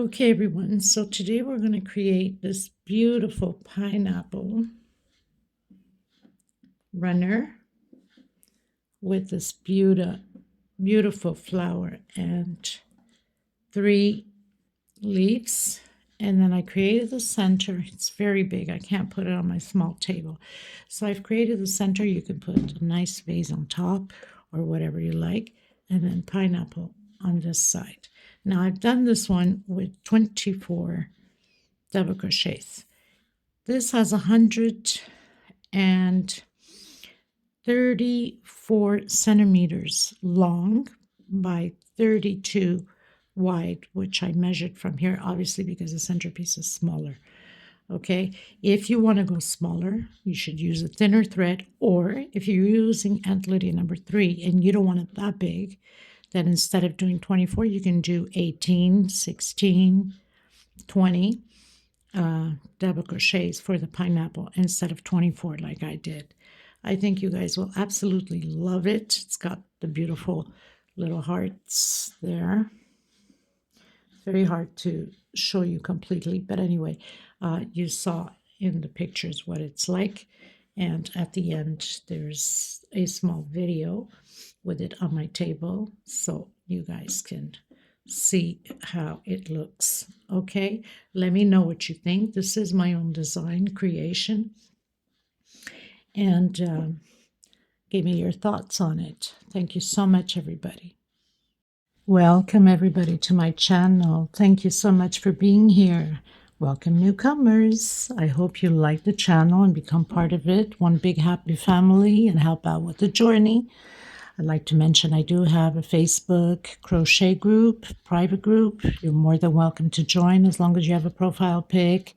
Okay, everyone, so today we're going to create this beautiful pineapple runner with this beautiful flower and 3 leaves. And then I created the center. It's very big. I can't put it on my small table. So I've created the center. You can put a nice vase on top or whatever you like. And then pineapple on this side. Now I've done this one with 24 double crochets. This has 134 centimeters long by 32 wide, which I measured from here, obviously because the centerpiece is smaller. Okay, if you want to go smaller, you should use a thinner thread, or if you're using Aunt Lydia number 3 and you don't want it that big, then instead of doing 24, you can do 18, 16, 20 double crochets for the pineapple instead of 24 like I did. I think you guys will absolutely love it. It's got the beautiful little hearts there. It's very hard to show you completely, but anyway, you saw in the pictures what it's like. And at the end, there's a small video with it on my table, so you guys can see how it looks. Okay, let me know what you think. This is my own design creation, and give me your thoughts on it. Thank you so much, everybody. Welcome everybody to my channel. Thank you so much for being here. Welcome newcomers. I hope you like the channel and become part of it, one big happy family, and help out with the journey. I'd like to mention I do have a Facebook crochet group, private group. You're more than welcome to join as long as you have a profile pic,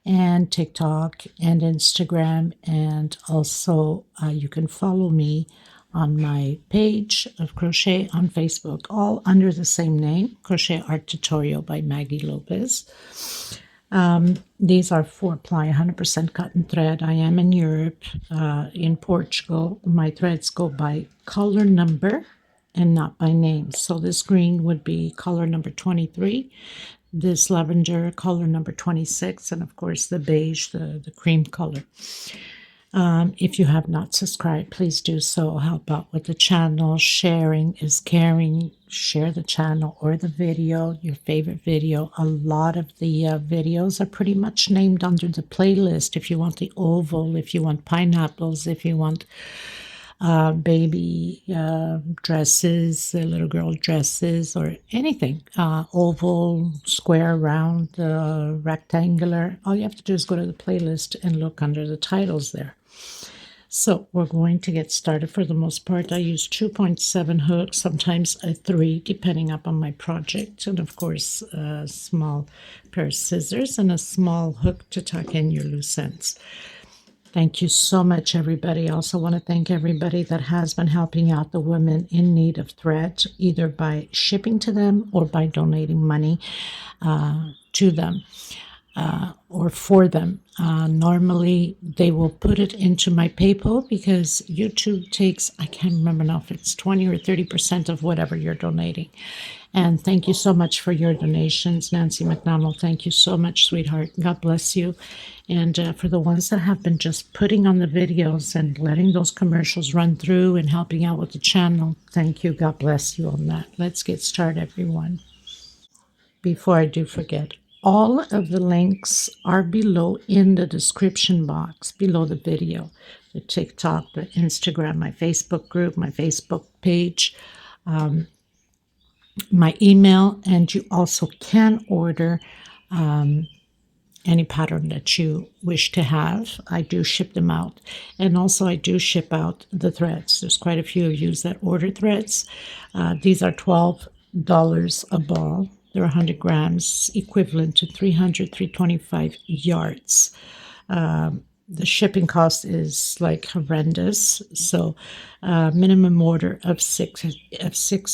and TikTok and Instagram. And also you can follow me on my page of crochet on Facebook, all under the same name, Crochet Art Tutorial by Maggie Lopez. These are 4-ply 100% cotton thread. I am in Europe, in Portugal. My threads go by color number and not by name. So this green would be color number 23, this lavender color number 26, and of course the beige, the cream color. If you have not subscribed, please do so. Help out with the channel. Sharing is caring. Share the channel or the video, your favorite video. A lot of the videos are pretty much named under the playlist. If you want the oval, if you want pineapples, if you want baby dresses, little girl dresses, or anything, oval, square, round, rectangular, all you have to do is go to the playlist and look under the titles there. So we're going to get started. For the most part, I use 2.7 hooks, sometimes a 3, depending upon my project, and of course a small pair of scissors and a small hook to tuck in your loose ends. Thank you so much, everybody. I also want to thank everybody that has been helping out the women in need of thread, either by shipping to them or by donating money to them or for them. Normally, they will put it into my PayPal because YouTube takes, I can't remember now if it's 20 or 30% of whatever you're donating. And thank you so much for your donations. Nancy McDonald, thank you so much, sweetheart. God bless you. And for the ones that have been just putting on the videos and letting those commercials run through and helping out with the channel, thank you. God bless you on that. Let's get started, everyone. Before I do forget, all of the links are below in the description box, below the video. The TikTok, the Instagram, my Facebook group, my Facebook page, my email, and you also can order any pattern that you wish to have. I do ship them out. And also I do ship out the threads. There's quite a few of you that order threads. These are $12 a ball. They're 100 grams, equivalent to 325 yards. The shipping cost is like horrendous. So minimum order of six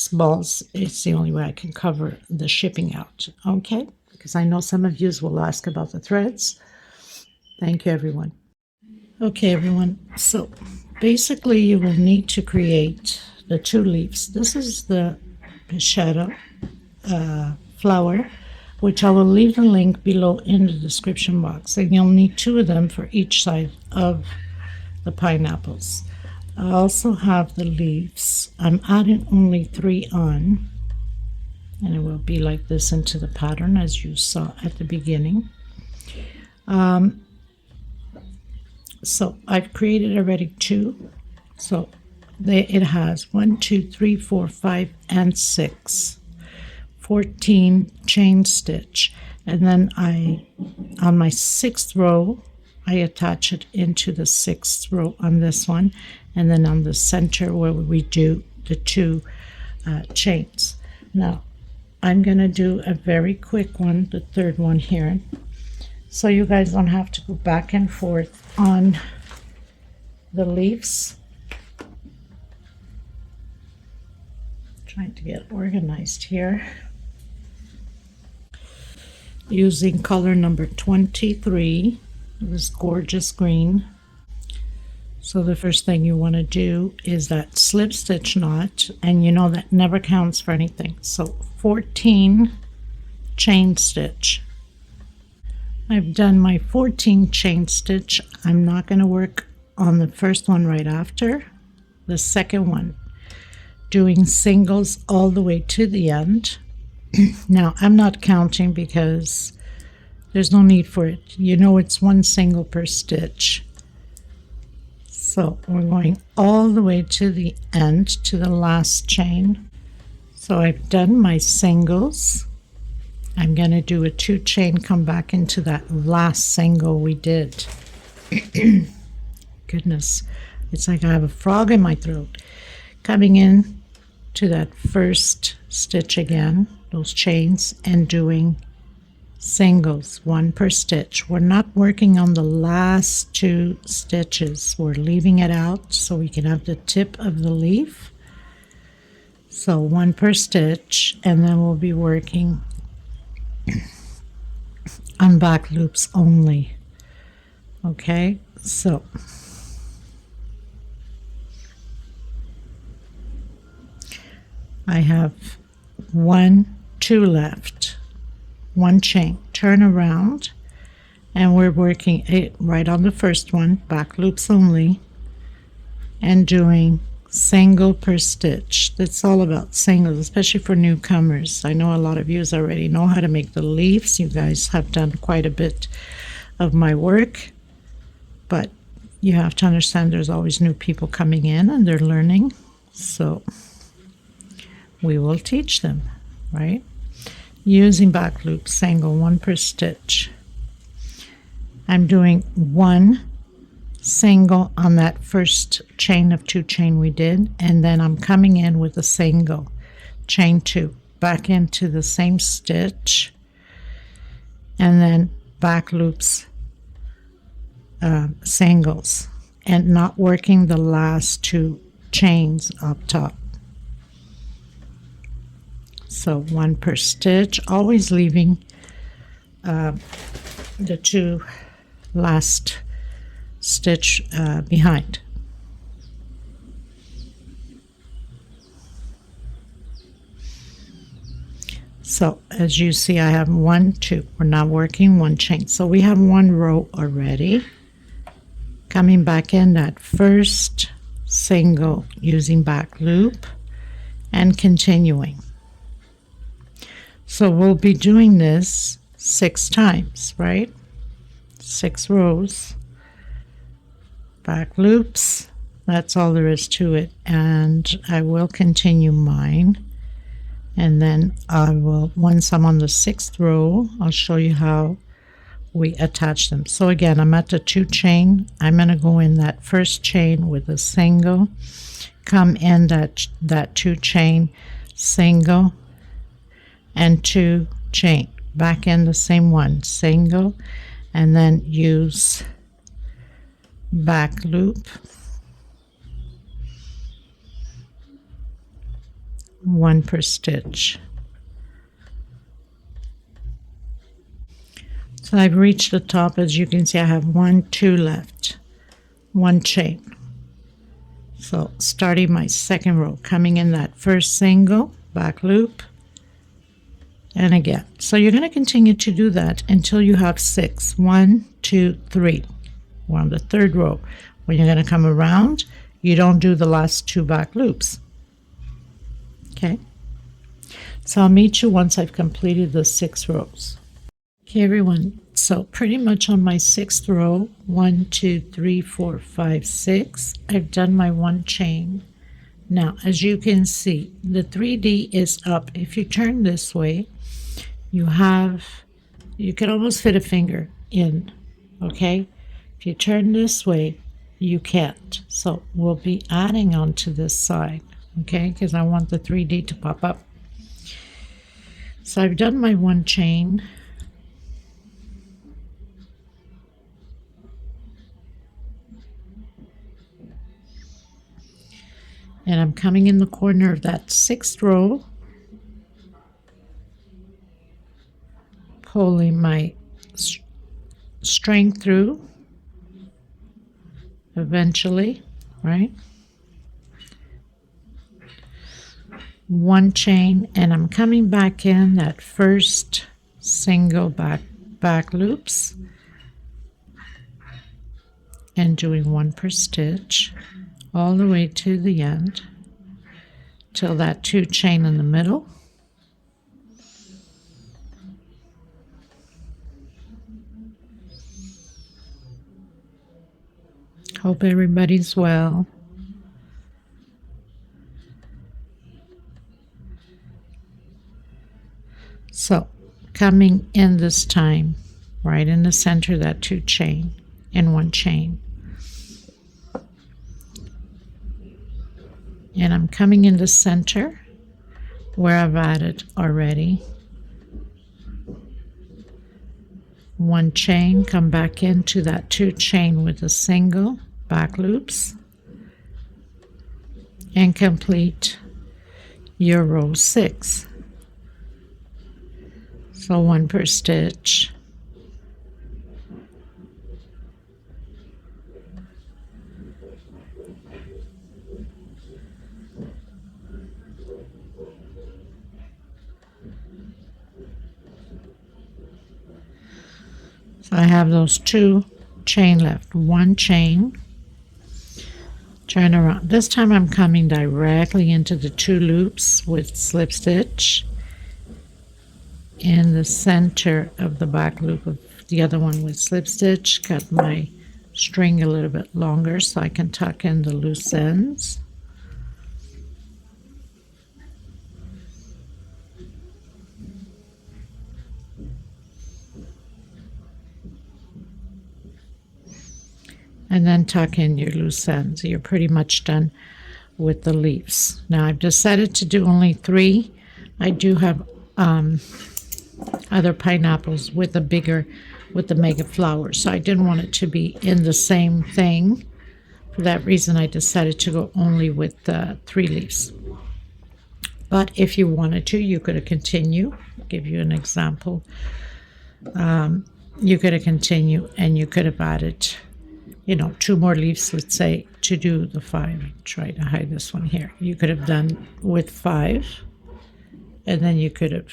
balls. It's the only way I can cover the shipping out. Okay? Because I know some of you will ask about the threads. Thank you, everyone. Okay, everyone. So basically you will need to create the 2 leaves. This is the shadow flower which I will leave the link below in the description box, and you'll need 2 of them for each side of the pineapples. I also have the leaves. I'm adding only 3 on, and it will be like this into the pattern as you saw at the beginning. So I've created already 2. So it has 1, 2, 3, 4, 5, and 6. 14 chain stitch, and then on my 6th row I attach it into the 6th row on this one, and then on the center where we do the 2 chains. Now I'm going to do a very quick one, the 3rd one here, so you guys don't have to go back and forth on the leaves. Trying to get organized here. Using color number 23, this gorgeous green. So the first thing you want to do is that slip stitch knot, and you know that never counts for anything. So 14 chain stitch. I've done my 14 chain stitch. I'm not going to work on the first one right after. The second one, doing singles all the way to the end. Now I'm not counting because there's no need for it. You know it's 1 single per stitch. So we're going all the way to the end, to the last chain. So I've done my singles. I'm going to do a 2 chain, come back into that last single we did. Goodness, it's like I have a frog in my throat. Coming in to that first stitch again, those chains, and doing singles, 1 per stitch. We're not working on the last 2 stitches. We're leaving it out so we can have the tip of the leaf. So 1 per stitch, and then we'll be working on back loops only. Okay, so I have 1, 2 left, 1 chain, turn around, and we're working it right on the first one, back loops only, and doing single per stitch. That's all about singles, especially for newcomers. I know a lot of you already know how to make the leaves. You guys have done quite a bit of my work, but you have to understand there's always new people coming in and they're learning, so we will teach them, right? Using back loop, single, 1 per stitch. I'm doing 1 single on that first chain of 2 chain we did, and then I'm coming in with a single, chain 2, back into the same stitch, and then back loops, singles, and not working the last 2 chains up top. So 1 per stitch, always leaving the 2 last stitch behind. So as you see, I have 1, 2. We're not working 1 chain. So we have 1 row already. Coming back in that first single using back loop and continuing. So we'll be doing this 6 times, right? 6 rows, back loops, that's all there is to it. And I will continue mine, and then I will, once I'm on the 6th row, I'll show you how we attach them. So again, I'm at the 2 chain. I'm going to go in that first chain with a single, come in that 2 chain, single, and 2 chain, back in the same one, single, and then use back loop, 1 per stitch. So I've reached the top. As you can see, I have 1, 2 left, 1 chain. So starting my 2nd row, coming in that first single, back loop, and again. So you're going to continue to do that until you have 6. 1, 2, 3. We're on the 3rd row. When you're going to come around, you don't do the last 2 back loops. Okay, so I'll meet you once I've completed the 6 rows. Okay, everyone, so pretty much on my 6th row, 1, 2, 3, 4, 5, 6, I've done my 1 chain. Now, as you can see, the 3D is up. If you turn this way, you can almost fit a finger in, okay? If you turn this way, you can't. So we'll be adding on to this side, okay? Because I want the 3D to pop up. So I've done my 1 chain. And I'm coming in the corner of that 6th row, pulling my string through eventually, right? 1 chain, and I'm coming back in that first single back loops and doing 1 per stitch all the way to the end till that 2 chain in the middle. Hope everybody's well. So coming in this time, right in the center, that 2 chain and 1 chain. And I'm coming in the center where I've added already 1 chain, come back into that 2 chain with a single back loops, and complete your row 6. So 1 per stitch. So I have those 2 chain left. 1 chain, turn around. This time I'm coming directly into the 2 loops with slip stitch in the center of the back loop of the other one with slip stitch. Cut my string a little bit longer so I can tuck in the loose ends. And then tuck in your loose ends. You're pretty much done with the leaves. Now I've decided to do only 3. I do have other pineapples with the mega flowers, so I didn't want it to be in the same thing. For that reason, I decided to go only with 3 leaves. But if you wanted to, you could have continued. I'll give you an example. You could have continued, and you could have added 2 more leaves, let's say, to do the 5. Try to hide this one here. You could have done with 5, and then you could have,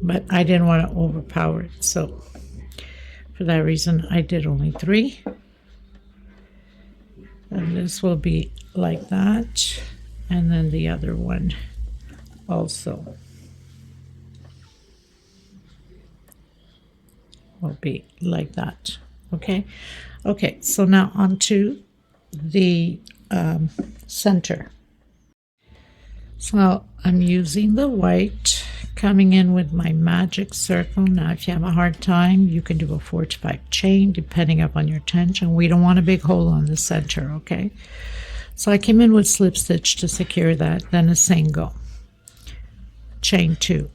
but I didn't want to overpower it, so for that reason I did only 3. And this will be like that, and then the other one also will be like that. Okay, so now onto the center. So I'm using the white, coming in with my magic circle. Now if you have a hard time, you can do a 4 to 5 chain depending upon your tension. We don't want a big hole on the center, okay? So I came in with slip stitch to secure that, then a single, chain 2,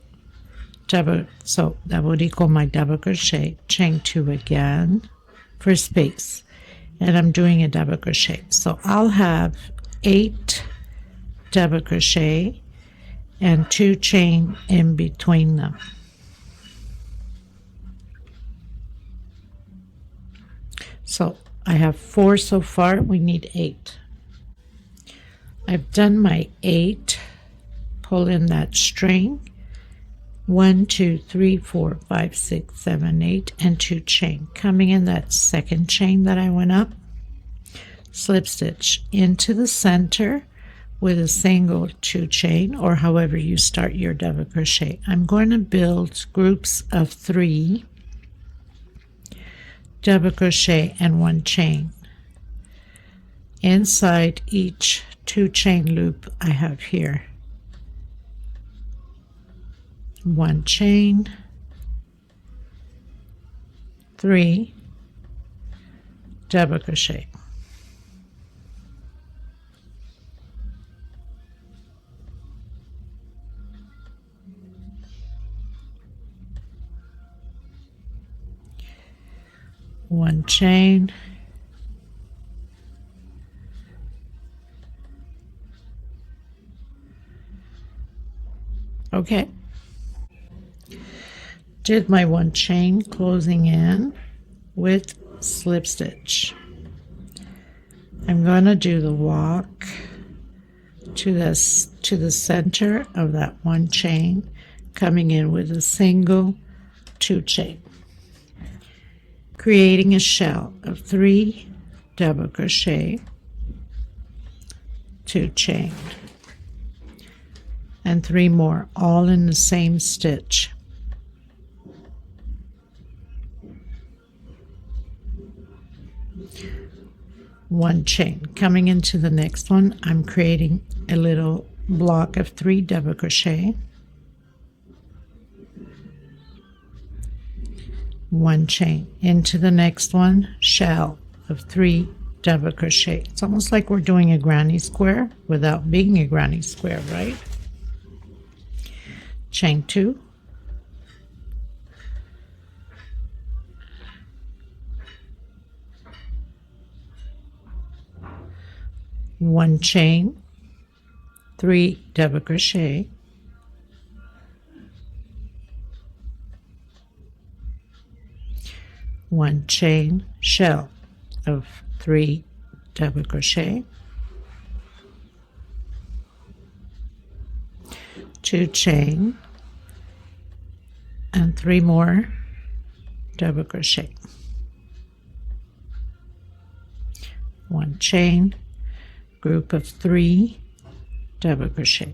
double, so that would equal my double crochet, chain 2 again for space, and I'm doing a double crochet. So I'll have 8 double crochet and 2 chain in between them. So I have 4 so far, we need 8. I've done my 8, pull in that string, 1, 2, 3, 4, 5, 6, 7, 8, and 2 chain. Coming in that second chain that I went up, slip stitch into the center with a single 2 chain, or however you start your double crochet. I'm going to build groups of 3 double crochet and 1 chain. Inside each 2 chain loop I have here 1 chain, 3 double crochet. One chain, okay, did my 1 chain, closing in with slip stitch. I'm going to do the walk to the center of that 1 chain, coming in with a single 2 chain, creating a shell of 3 double crochet, 2 chain, and 3 more, all in the same stitch. One chain. Coming into the next one, I'm creating a little block of 3 double crochet, 1 chain. Into the next one, shell of 3 double crochet. It's almost like we're doing a granny square without being a granny square, right? Chain 2, one chain, 3 double crochet, 1 chain, shell of 3 double crochet, 2 chain, and 3 more double crochet, 1 chain, group of 3 double crochet,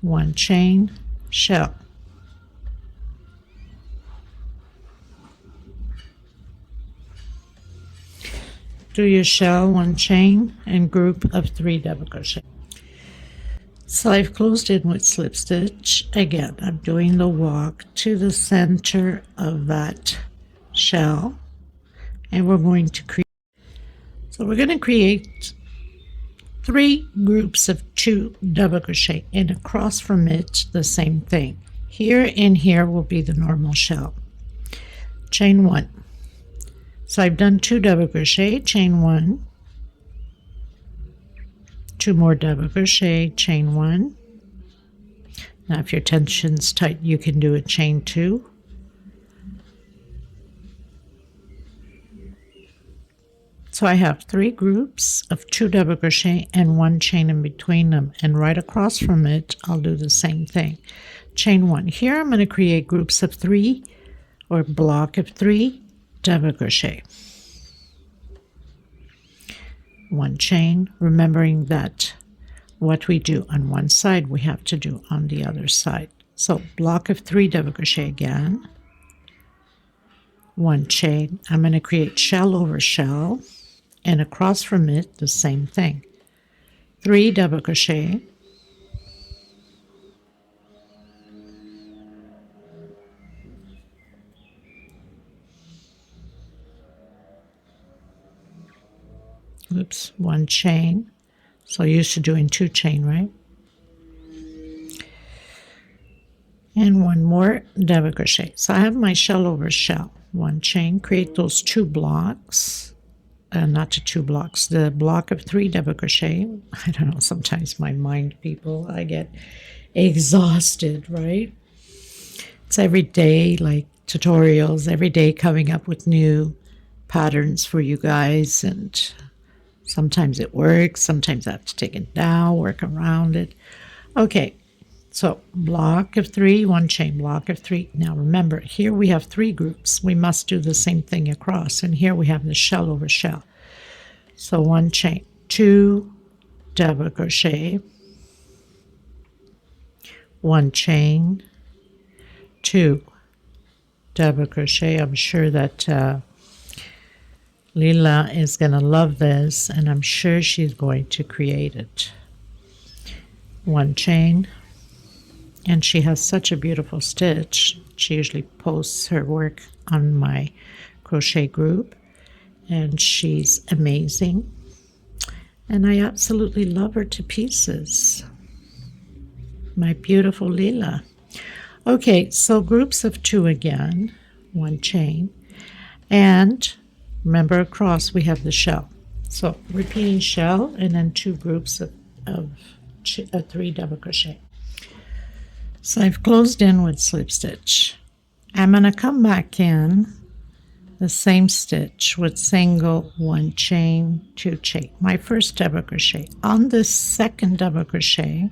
1 chain, shell, do your shell, 1 chain, and group of 3 double crochet. So I've closed in with slip stitch. Again, I'm doing the walk to the center of that shell, and we're going to create 3 groups of 2 double crochet, and across from it the same thing. Here and here will be the normal shell. Chain 1. So I've done 2 double crochet, chain 1, 2 more double crochet, chain 1. Now if your tension's tight, you can do a chain 2. So I have 3 groups of 2 double crochet and 1 chain in between them, and right across from it I'll do the same thing. Chain 1. Here I'm going to create groups of 3 or block of 3 double crochet, 1 chain, remembering that what we do on one side we have to do on the other side. So block of 3 double crochet again, 1 chain. I'm going to create shell over shell, and across from it the same thing, 3 double crochet, oops, 1 chain. So used to doing 2 chain, right? And 1 more double crochet. So I have my shell over shell, 1 chain, create those 2 blocks, not the 2 blocks, the block of 3 double crochet. I don't know, sometimes my mind, people, I get exhausted, right? It's every day, like tutorials, every day coming up with new patterns for you guys, and sometimes it works, sometimes I have to take it down, work around it. Okay, So block of 3, 1 chain, block of 3. Now remember, here we have 3 groups. We must do the same thing across, and here we have the shell over shell. So 1 chain, 2 double crochet, 1 chain, 2 double crochet. I'm sure that Lila is going to love this, and I'm sure she's going to create it. 1 chain, and she has such a beautiful stitch. She usually posts her work on my crochet group, and she's amazing, and I absolutely love her to pieces. My beautiful Lila. Okay, so groups of 2 again, 1 chain, and remember across we have the shell. So repeating shell and then 2 groups of 3 double crochet. So I've closed in with slip stitch. I'm going to come back in the same stitch with single, 1 chain, 2 chain. My first double crochet. On the second double crochet,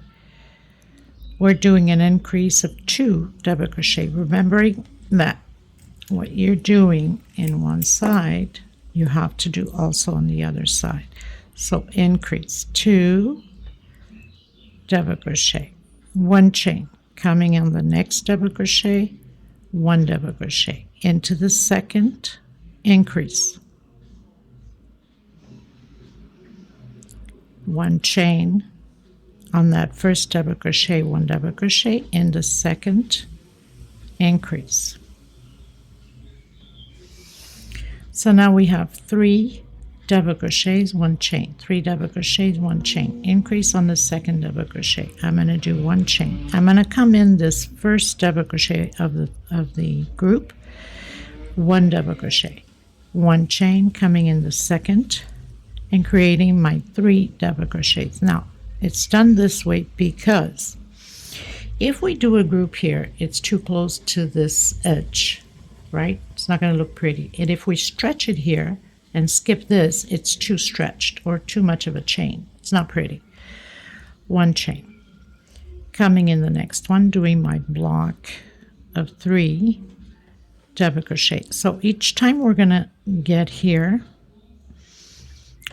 we're doing an increase of 2 double crochet, remembering that what you're doing in one side, you have to do also on the other side. So increase 2 double crochet, 1 chain, coming in the next double crochet, 1 double crochet, into the second, increase, 1 chain on that first double crochet, 1 double crochet, in the second, increase. So now we have 3 double crochets, 1 chain, 3 double crochets, 1 chain, increase on the second double crochet. I'm going to do 1 chain. I'm going to come in this first double crochet of the group, 1 double crochet, 1 chain, coming in the second and creating my 3 double crochets. Now it's done this way because if we do a group here, it's too close to this edge, right? It's not going to look pretty. And if we stretch it here and skip this, it's too stretched or too much of a chain. It's not pretty. 1 chain, coming in the next one, doing my block of 3 double crochet. So each time we're going to get here,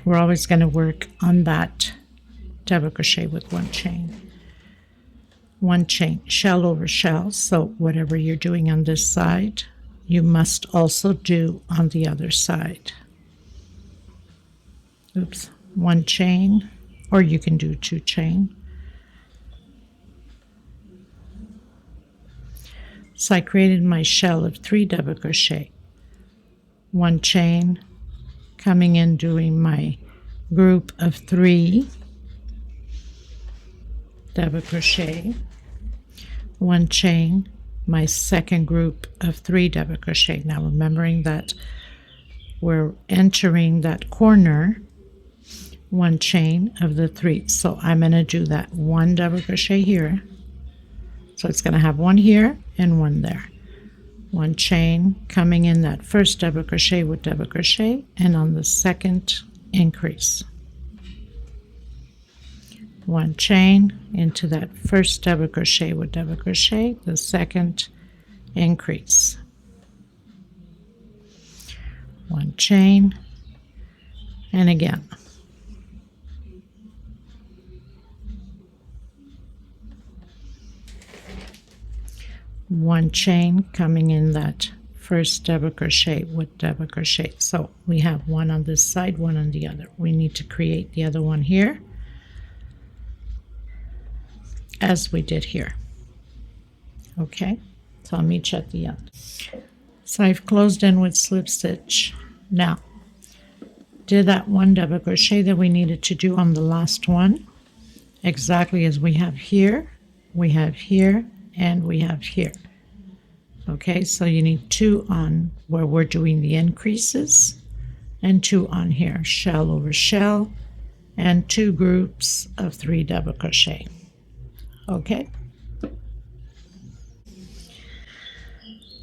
we're always going to work on that double crochet with 1 chain. 1 chain, shell over shell. So whatever you're doing on this side, you must also do on the other side. Oops, 1 chain, or you can do 2 chain. So I created my shell of 3 double crochet, 1 chain, coming in doing my group of 3 double crochet, 1 chain, my second group of 3 double crochet. Now remembering that we're entering that corner, 1 chain of the 3. So I'm going to do that 1 double crochet here. So it's going to have 1 here and 1 there. 1 chain, coming in that first double crochet with double crochet, and on the second, increase. 1 chain into that first double crochet with double crochet, the second, increase. 1 chain, and again. 1 chain, coming in that first double crochet with double crochet. So we have 1 on this side, 1 on the other. We need to create the other one here, as we did here. Okay, so I'll meet you at the end. So I've closed in with slip stitch. Now did that 1 double crochet that we needed to do on the last one, exactly as we have here, and we have here. Okay, so you need 2 on where we're doing the increases and 2 on here, shell over shell, and 2 groups of 3 double crochet. Okay,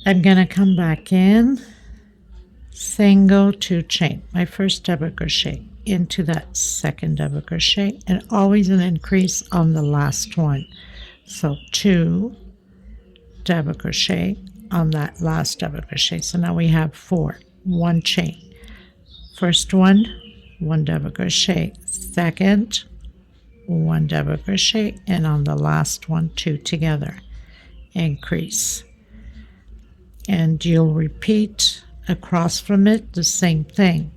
I'm gonna come back in, single, 2 chain, my first double crochet into that second double crochet, and always an increase on the last one. So 2 double crochet on that last double crochet. So now we have 4, 1 chain. First one, 1 double crochet. Second, 1 double crochet, and on the last one, 2 together. Increase. And you'll repeat across from it the same thing.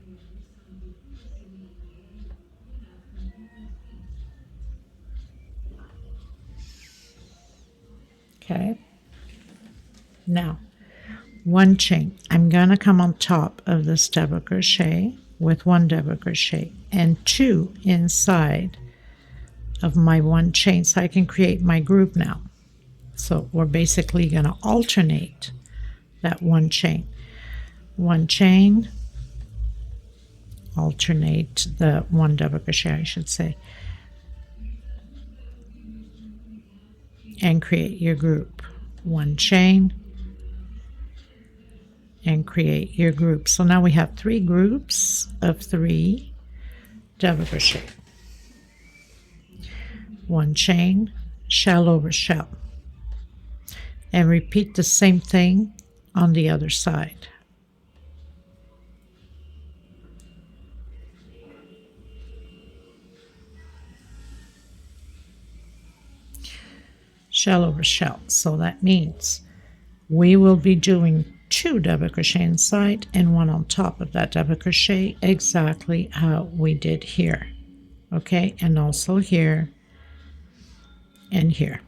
Okay. Now, 1 chain. I'm going to come on top of this double crochet with 1 double crochet and 2 inside of my 1 chain, so I can create my group now. So we're basically going to alternate that 1 chain. 1 chain, alternate the 1 double crochet, I should say, and create your group. 1 chain and create your group. So now we have 3 groups of 3 double crochet. 1 chain, shell over shell, and repeat the same thing on the other side. Shell over shell. So that means we will be doing 2 double crochet inside and 1 on top of that double crochet, exactly how we did here. Okay, and also here and here.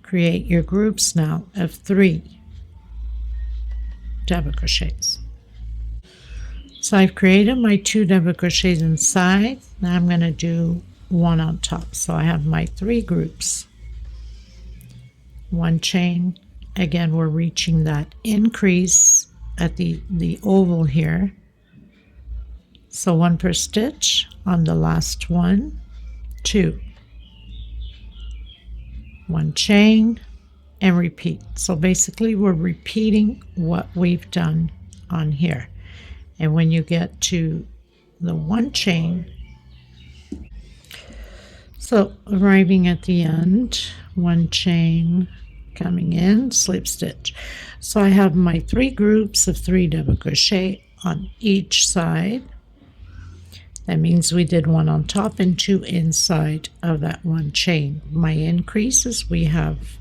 Create your groups now of 3 double crochets. So I've created my 2 double crochets inside. Now I'm going to do 1 on top. So I have my 3 groups. 1 chain. Again, we're reaching that increase at the oval here. So 1 per stitch on the last one, 2. 1 chain and repeat. So basically we're repeating what we've done on here. And when you get to the 1 chain, so arriving at the end, 1 chain, coming in, slip stitch. So I have my 3 groups of 3 double crochet on each side. That means we did 1 on top and 2 inside of that 1 chain. My increases, we have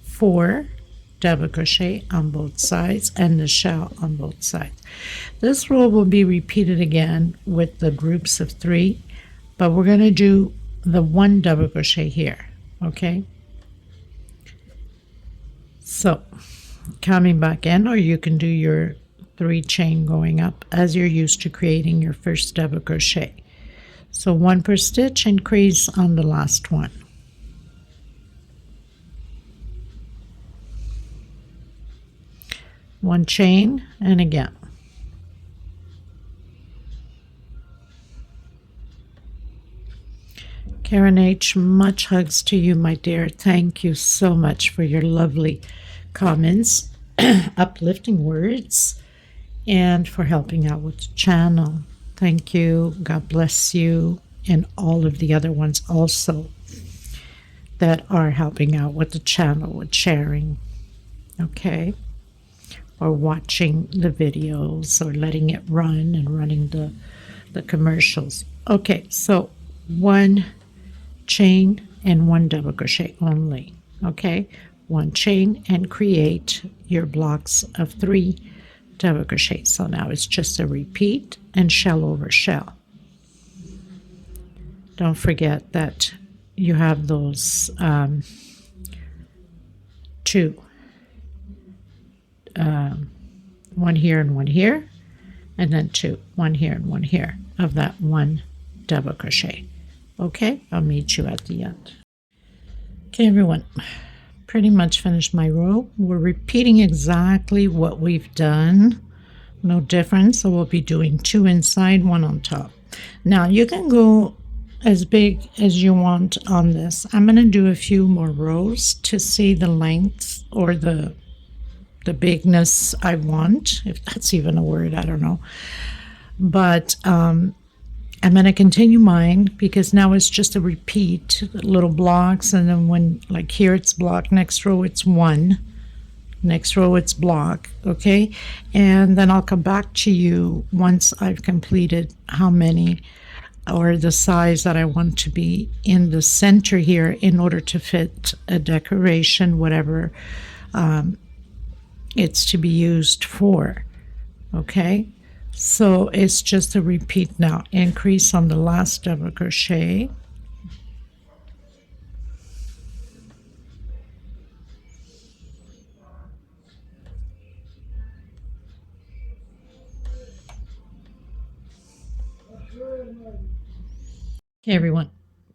4 double crochet on both sides and the shell on both sides. This row will be repeated again with the groups of 3, but we're going to do the 1 double crochet here. Okay, so coming back in, or you can do your 3 chain going up as you're used to creating your first double crochet. So 1 per stitch, increase on the last one. One chain, and again. Karen H., much hugs to you, my dear. Thank you so much for your lovely comments, uplifting words, and for helping out with the channel. Thank you. God bless you, and all of the other ones also that are helping out with the channel, with sharing, okay, or watching the videos, or letting it run and running the commercials. Okay, so 1 chain and 1 double crochet only. Okay, 1 chain and create your blocks of 3 double crochet. So now it's just a repeat and shell over shell. Don't forget that you have those 2, 1 here and 1 here, and then 2, 1 here and 1 here of that 1 double crochet. Okay, I'll meet you at the end. Okay, everyone, pretty much finished my row. We're repeating exactly what we've done, no difference. So we'll be doing 2 inside, 1 on top. Now you can go as big as you want on this. I'm going to do a few more rows to see the length or the bigness I want, if that's even a word, I don't know. But I'm going to continue mine because now it's just a repeat, little blocks, and then when, like here it's block, next row it's one, next row it's block, okay? And then I'll come back to you once I've completed how many or the size that I want to be in the center here in order to fit a decoration, whatever it's to be used for, okay? So it's just a repeat now. Increase on the last double crochet. Okay, everyone.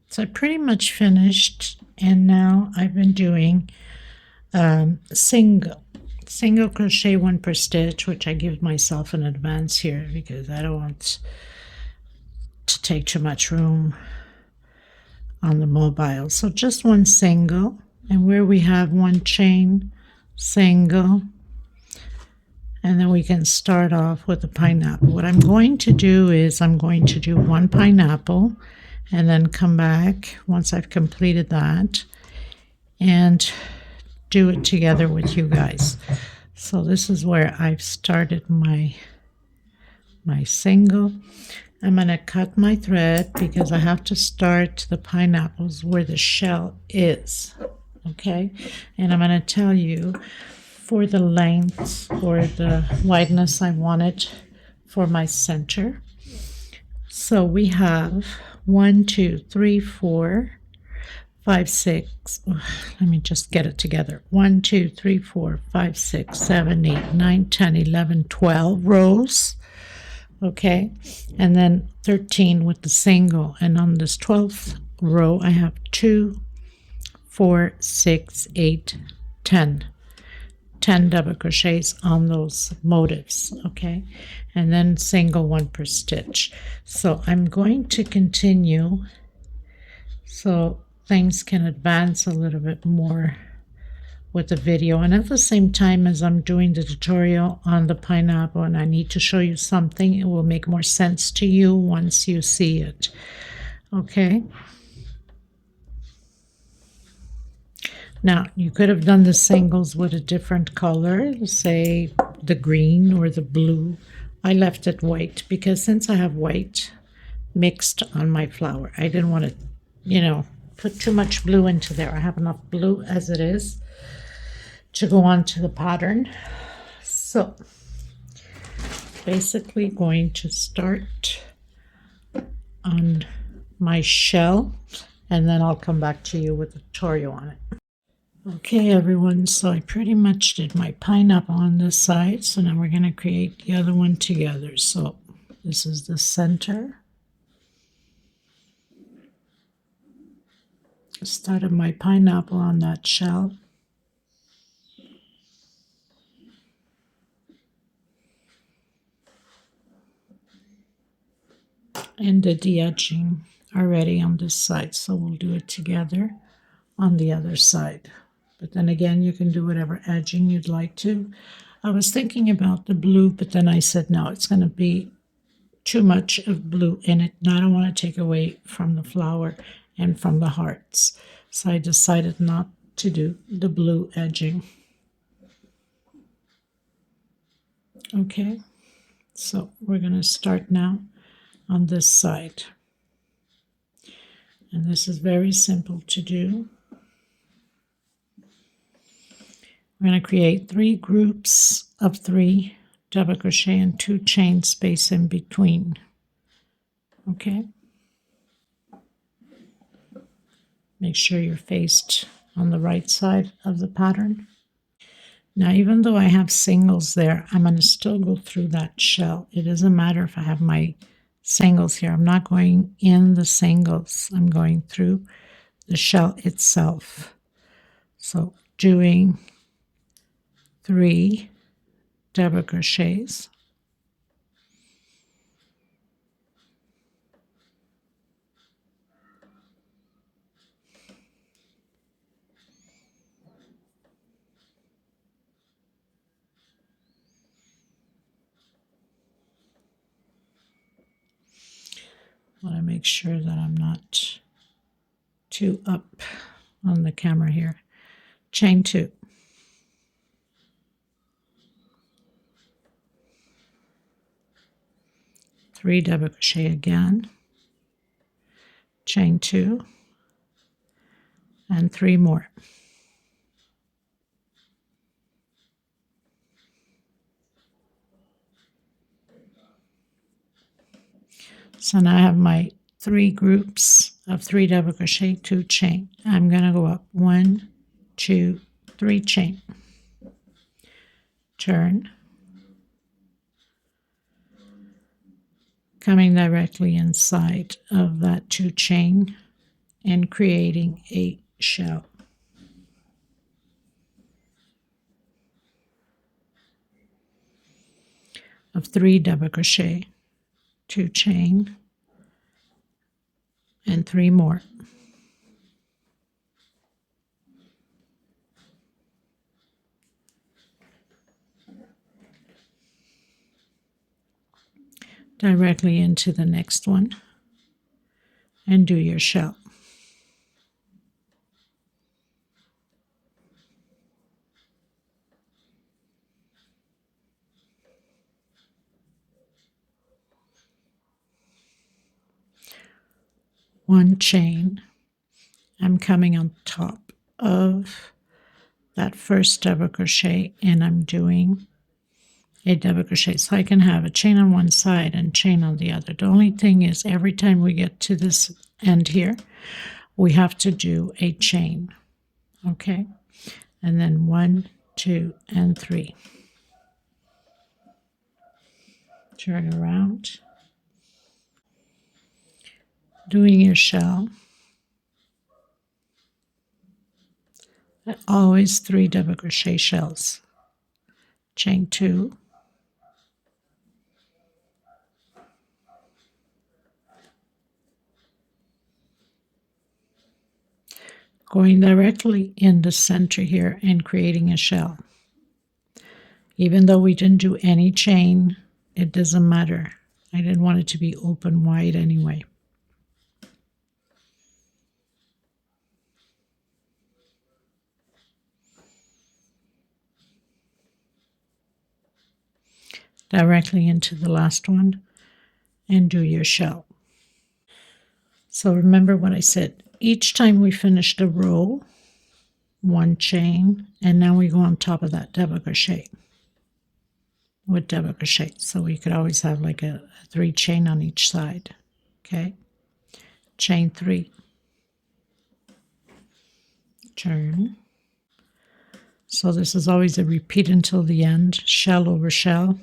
So I pretty much finished, and now I've been doing single crochet one per stitch, which I give myself in advance here because I don't want to take too much room on the mobile. So just one single, and where we have one chain, single, and then we can start off with a pineapple. What I'm going to do is I'm going to do one pineapple and then come back once I've completed that and do it together with you guys. So this is where I've started my single. I'm going to cut my thread because I have to start the pineapples where the shell is, okay? And I'm going to tell you for the length or the wideness I want it for my center. So we have 1, 2, 3, 4, 5, 6. Let me just get it together. 1, 2, 3, 4, 5, 6, 7, 8, 9, 10, 11, 12 rows. Okay, and then 13 with the single. And on this 12th row, I have 2, 4, 6, 8, 10. 10 double crochets on those motifs, okay, and then single one per stitch. So I'm going to continue so things can advance a little bit more with the video, and at the same time as I'm doing the tutorial on the pineapple and I need to show you something, it will make more sense to you once you see it, okay? Now, you could have done the singles with a different color, say the green or the blue. I left it white because since I have white mixed on my flower, I didn't want to, put too much blue into there. I have enough blue as it is to go on to the pattern. So, basically going to start on my shell, and then I'll come back to you with a tutorial on it. Okay, everyone, so I pretty much did my pineapple on this side, so now we're going to create the other one together. So this is the center. Started my pineapple on that shell. And did the edging already on this side, so we'll do it together on the other side. But then again, you can do whatever edging you'd like to. I was thinking about the blue, but then I said, no, it's going to be too much of blue in it. And I don't want to take away from the flower and from the hearts. So I decided not to do the blue edging. Okay, so we're going to start now on this side. And this is very simple to do. We're going to create 3 groups of 3 double crochet and 2 chain space in between. Okay. Make sure you're faced on the right side of the pattern. Now, even though I have singles there, I'm going to still go through that shell. It doesn't matter if I have my singles here. I'm not going in the singles. I'm going through the shell itself. So doing 3 double crochets, want to make sure that I'm not too up on the camera here. Chain 2. Three double crochet again, chain 2, and 3 more. So now I have my 3 groups of 3 double crochet, 2 chain. I'm going to go up 1, 2, 3 chain, turn, coming directly inside of that 2 chain and creating a shell. Of 3 double crochet, 2 chain, and 3 more. Directly into the next one and do your shell. One chain. I'm coming on top of that first double crochet and I'm doing a double crochet, so I can have a chain on one side and chain on the other. The only thing is every time we get to this end here, we have to do a chain. Okay, and then 1, 2, and 3. Turn around, doing your shell. Always 3 double crochet shells. Chain 2, going directly in the center here and creating a shell. Even though we didn't do any chain, it doesn't matter. I didn't want it to be open wide anyway. Directly into the last one and do your shell. So remember what I said. Each time we finish the row, 1 chain, and now we go on top of that double crochet with double crochet. So we could always have like a 3 chain on each side. Okay, chain 3, turn. So this is always a repeat until the end, shell over shell.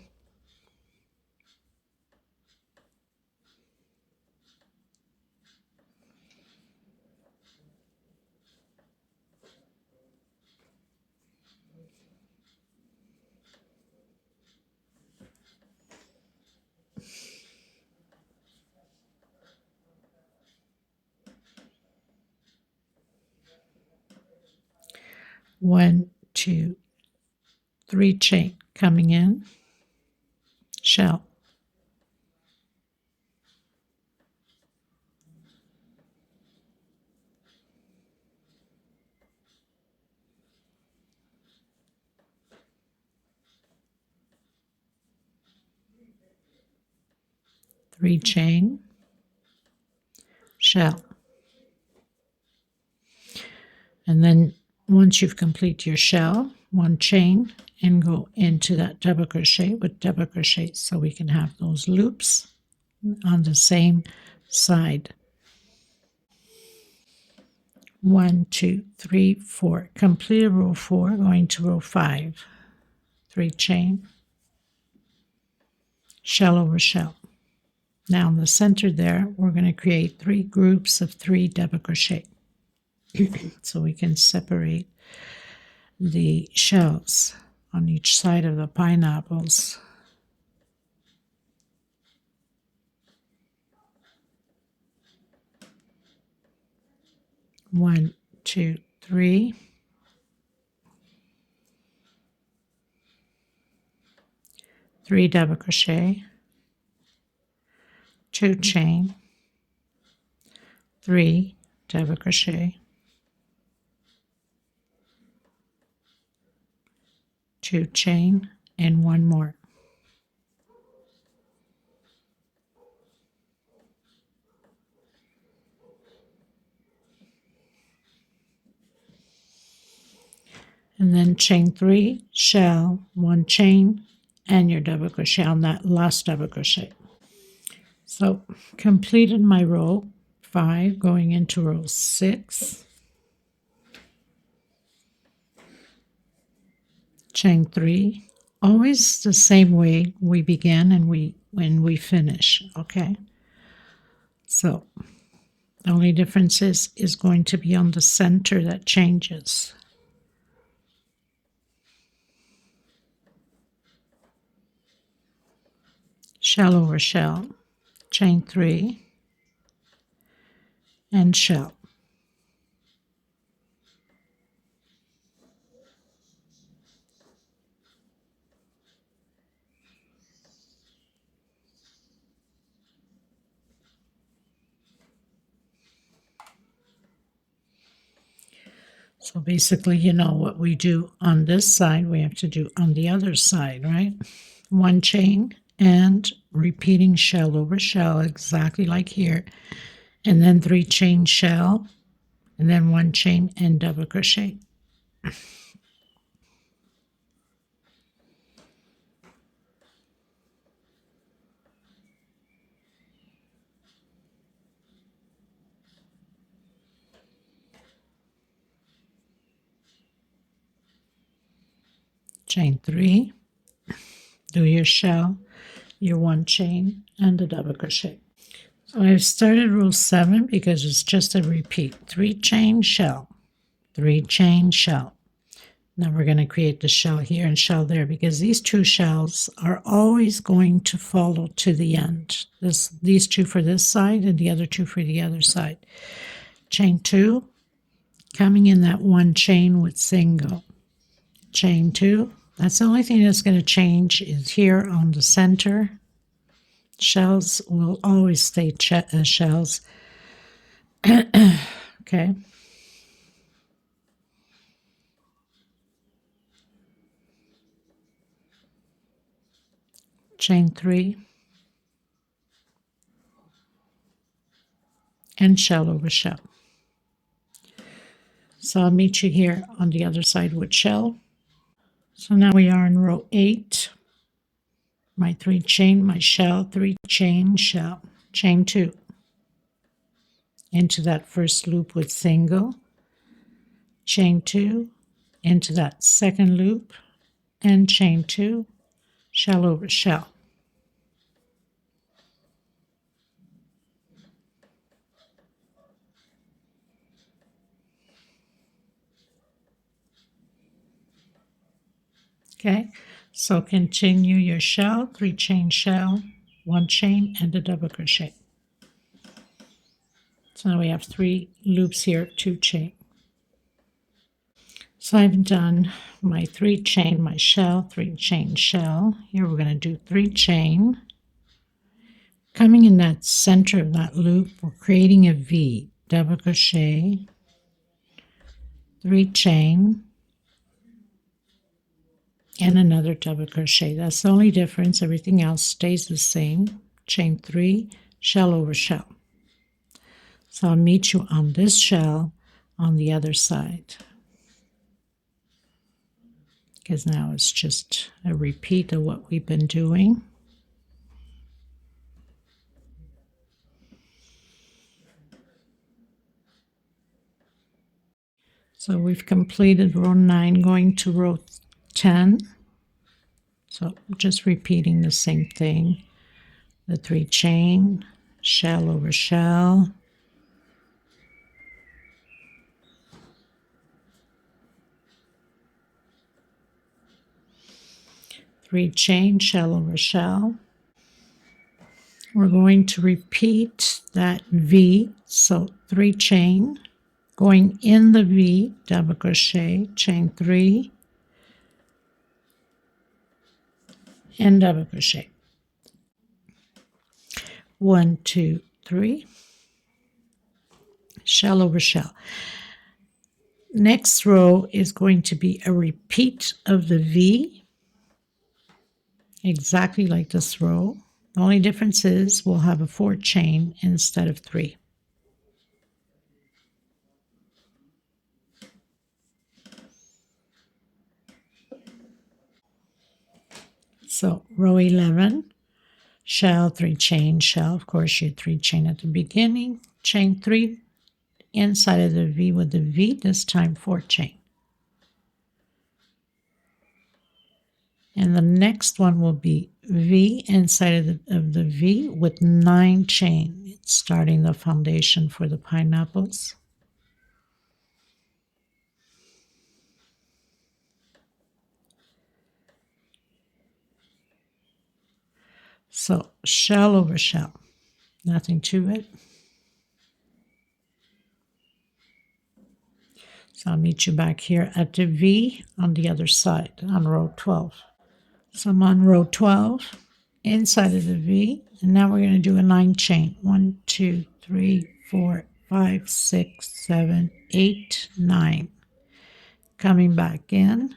One, 2, 3 chain coming in, shell. Three chain, shell. And then once you've completed your shell, 1 chain and go into that double crochet with double crochet so we can have those loops on the same side. 1, 2, 3, 4. Complete row 4, going to row 5. 3 chain, shell over shell. Now in the center there, we're going to create 3 groups of 3 double crochet. So we can separate the shells on each side of the pineapples. One, 2, 3. 3 double crochet, 2 chain, 3 double crochet, 2 chain, and 1 more. And then chain 3, shell, 1 chain, and your double crochet on that last double crochet. So completed my row 5, going into row 6, chain 3, always the same way we begin and when we finish, okay? So the only difference is going to be on the center that changes. Shell over shell, chain 3, and shell. So basically, you know what we do on this side, we have to do on the other side, right? 1 chain and repeating shell over shell, exactly like here. And then 3 chain shell, and then 1 chain and double crochet. Chain 3, do your shell, your 1 chain, and a double crochet. So I've started row 7 because it's just a repeat. 3 chain shell, 3 chain shell. Now we're going to create the shell here and shell there because these 2 shells are always going to follow to the end. These 2 for this side and the other 2 for the other side. Chain 2, coming in that 1 chain with single. Chain 2, that's the only thing that's going to change is here on the center. Shells will always stay shells. Okay. Chain 3, and shell over shell. So I'll meet you here on the other side with shell. So now we are in row 8. My 3 chain, my shell, 3 chain, shell, chain 2. Into that first loop with single, chain 2, into that second loop, and chain 2, shell over shell. Okay, so continue your shell, 3 chain shell, 1 chain, and a double crochet. So now we have 3 loops here, 2 chain. So I've done my 3 chain, my shell, 3 chain shell. Here we're going to do 3 chain. Coming in that center of that loop, we're creating a V, double crochet, 3 chain, and another double crochet. That's the only difference. Everything else stays the same. Chain 3, shell over shell. So I'll meet you on this shell on the other side, because now it's just a repeat of what we've been doing. So we've completed row 9, going to row 10. So just repeating the same thing. The 3 chain, shell over shell, three chain, shell over shell. We're going to repeat that V, so 3 chain, going in the V, double crochet, chain 3, and double crochet. 1, 2, 3. shell over shell. Next row is going to be a repeat of the V, exactly like this row. The only difference is we'll have a 4 chain instead of 3. So row 11, shell, 3 chain, shell. Of course, you 3 chain at the beginning, chain 3 inside of the V with the V, this time 4 chain. And the next one will be V inside of the V with 9 chain. It's starting the foundation for the pineapples. So shell over shell, nothing to it. So I'll meet you back here at the V on the other side on row 12. So I'm on row 12 inside of the V, and now we're going to do a 9 chain. 1, 2, 3, 4, 5, 6, 7, 8, 9. Coming back in,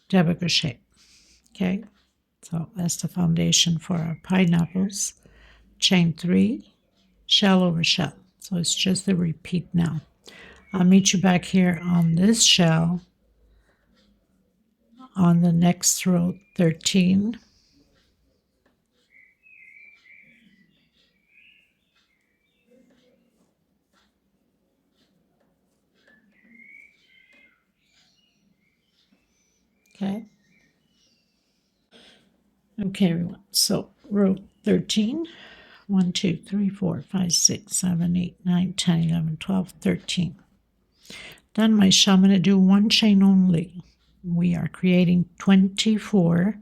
double crochet. Okay, so that's the foundation for our pineapples. Chain 3, shell over shell. So it's just a repeat now. I'll meet you back here on this shell on the next row 13. Okay. Okay, everyone. So row 13. 1, 2, 3, 4, 5, 6, 7, 8, 9, 10, 11, 12, 13. Done my shell. I'm going to do 1 chain only. We are creating 24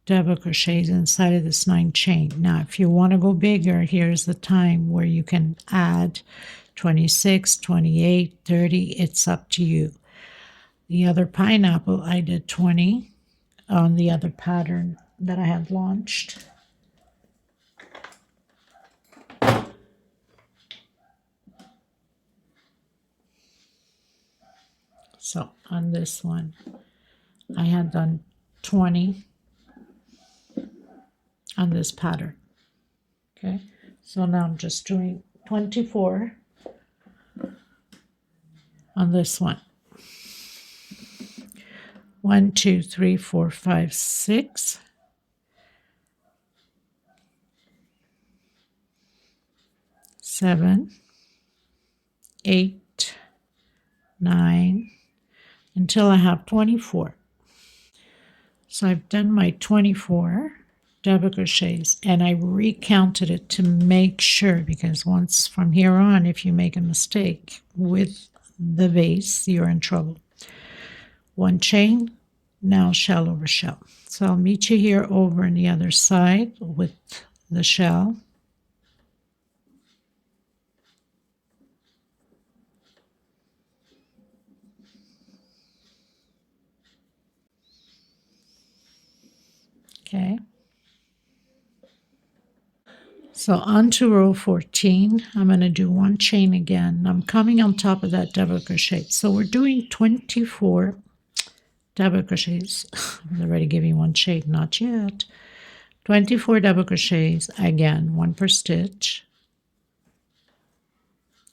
double crochets inside of this 9 chain. Now, if you want to go bigger, here's the time where you can add 26, 28, 30. It's up to you. The other pineapple, I did 20 on the other pattern that I have launched. So on this one, I had done 20 on this pattern. Okay, so now I'm just doing 24 on this one. 1, 2, 3, 4, 5, 6. 7, 8, 9, until I have 24. So I've done my 24 double crochets, and I recounted it to make sure, because once from here on, if you make a mistake with the vase, you're in trouble. 1 chain, now shell over shell. So I'll meet you here over on the other side with the shell. Okay. So on to row 14, I'm going to do 1 chain again. I'm coming on top of that double crochet. So we're doing 24 double crochets. I'm already giving 1 chain, not yet. 24 double crochets, again, 1 per stitch.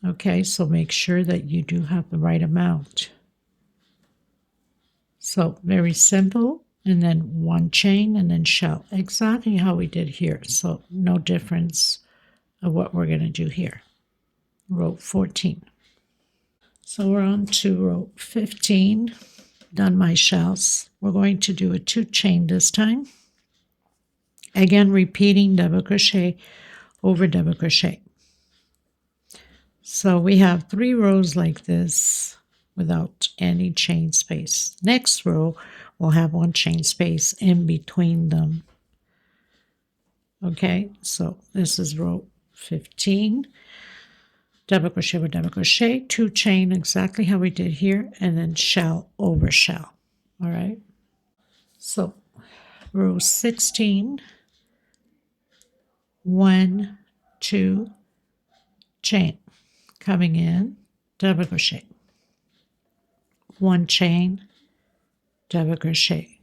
Okay, so make sure that you do have the right amount. So very simple, and then 1 chain and then shell, exactly how we did here. So no difference of what we're going to do here. Row 14. So we're on to row 15. Done my shells. We're going to do a 2 chain this time. Again, repeating double crochet over double crochet. So we have 3 rows like this without any chain space. Next row will have 1 chain space in between them. Okay, so this is row 15. Double crochet over double crochet, 2 chain, exactly how we did here, and then shell over shell. All right, so row 16, 1, 2, chain. coming in, double crochet, 1 chain, double crochet,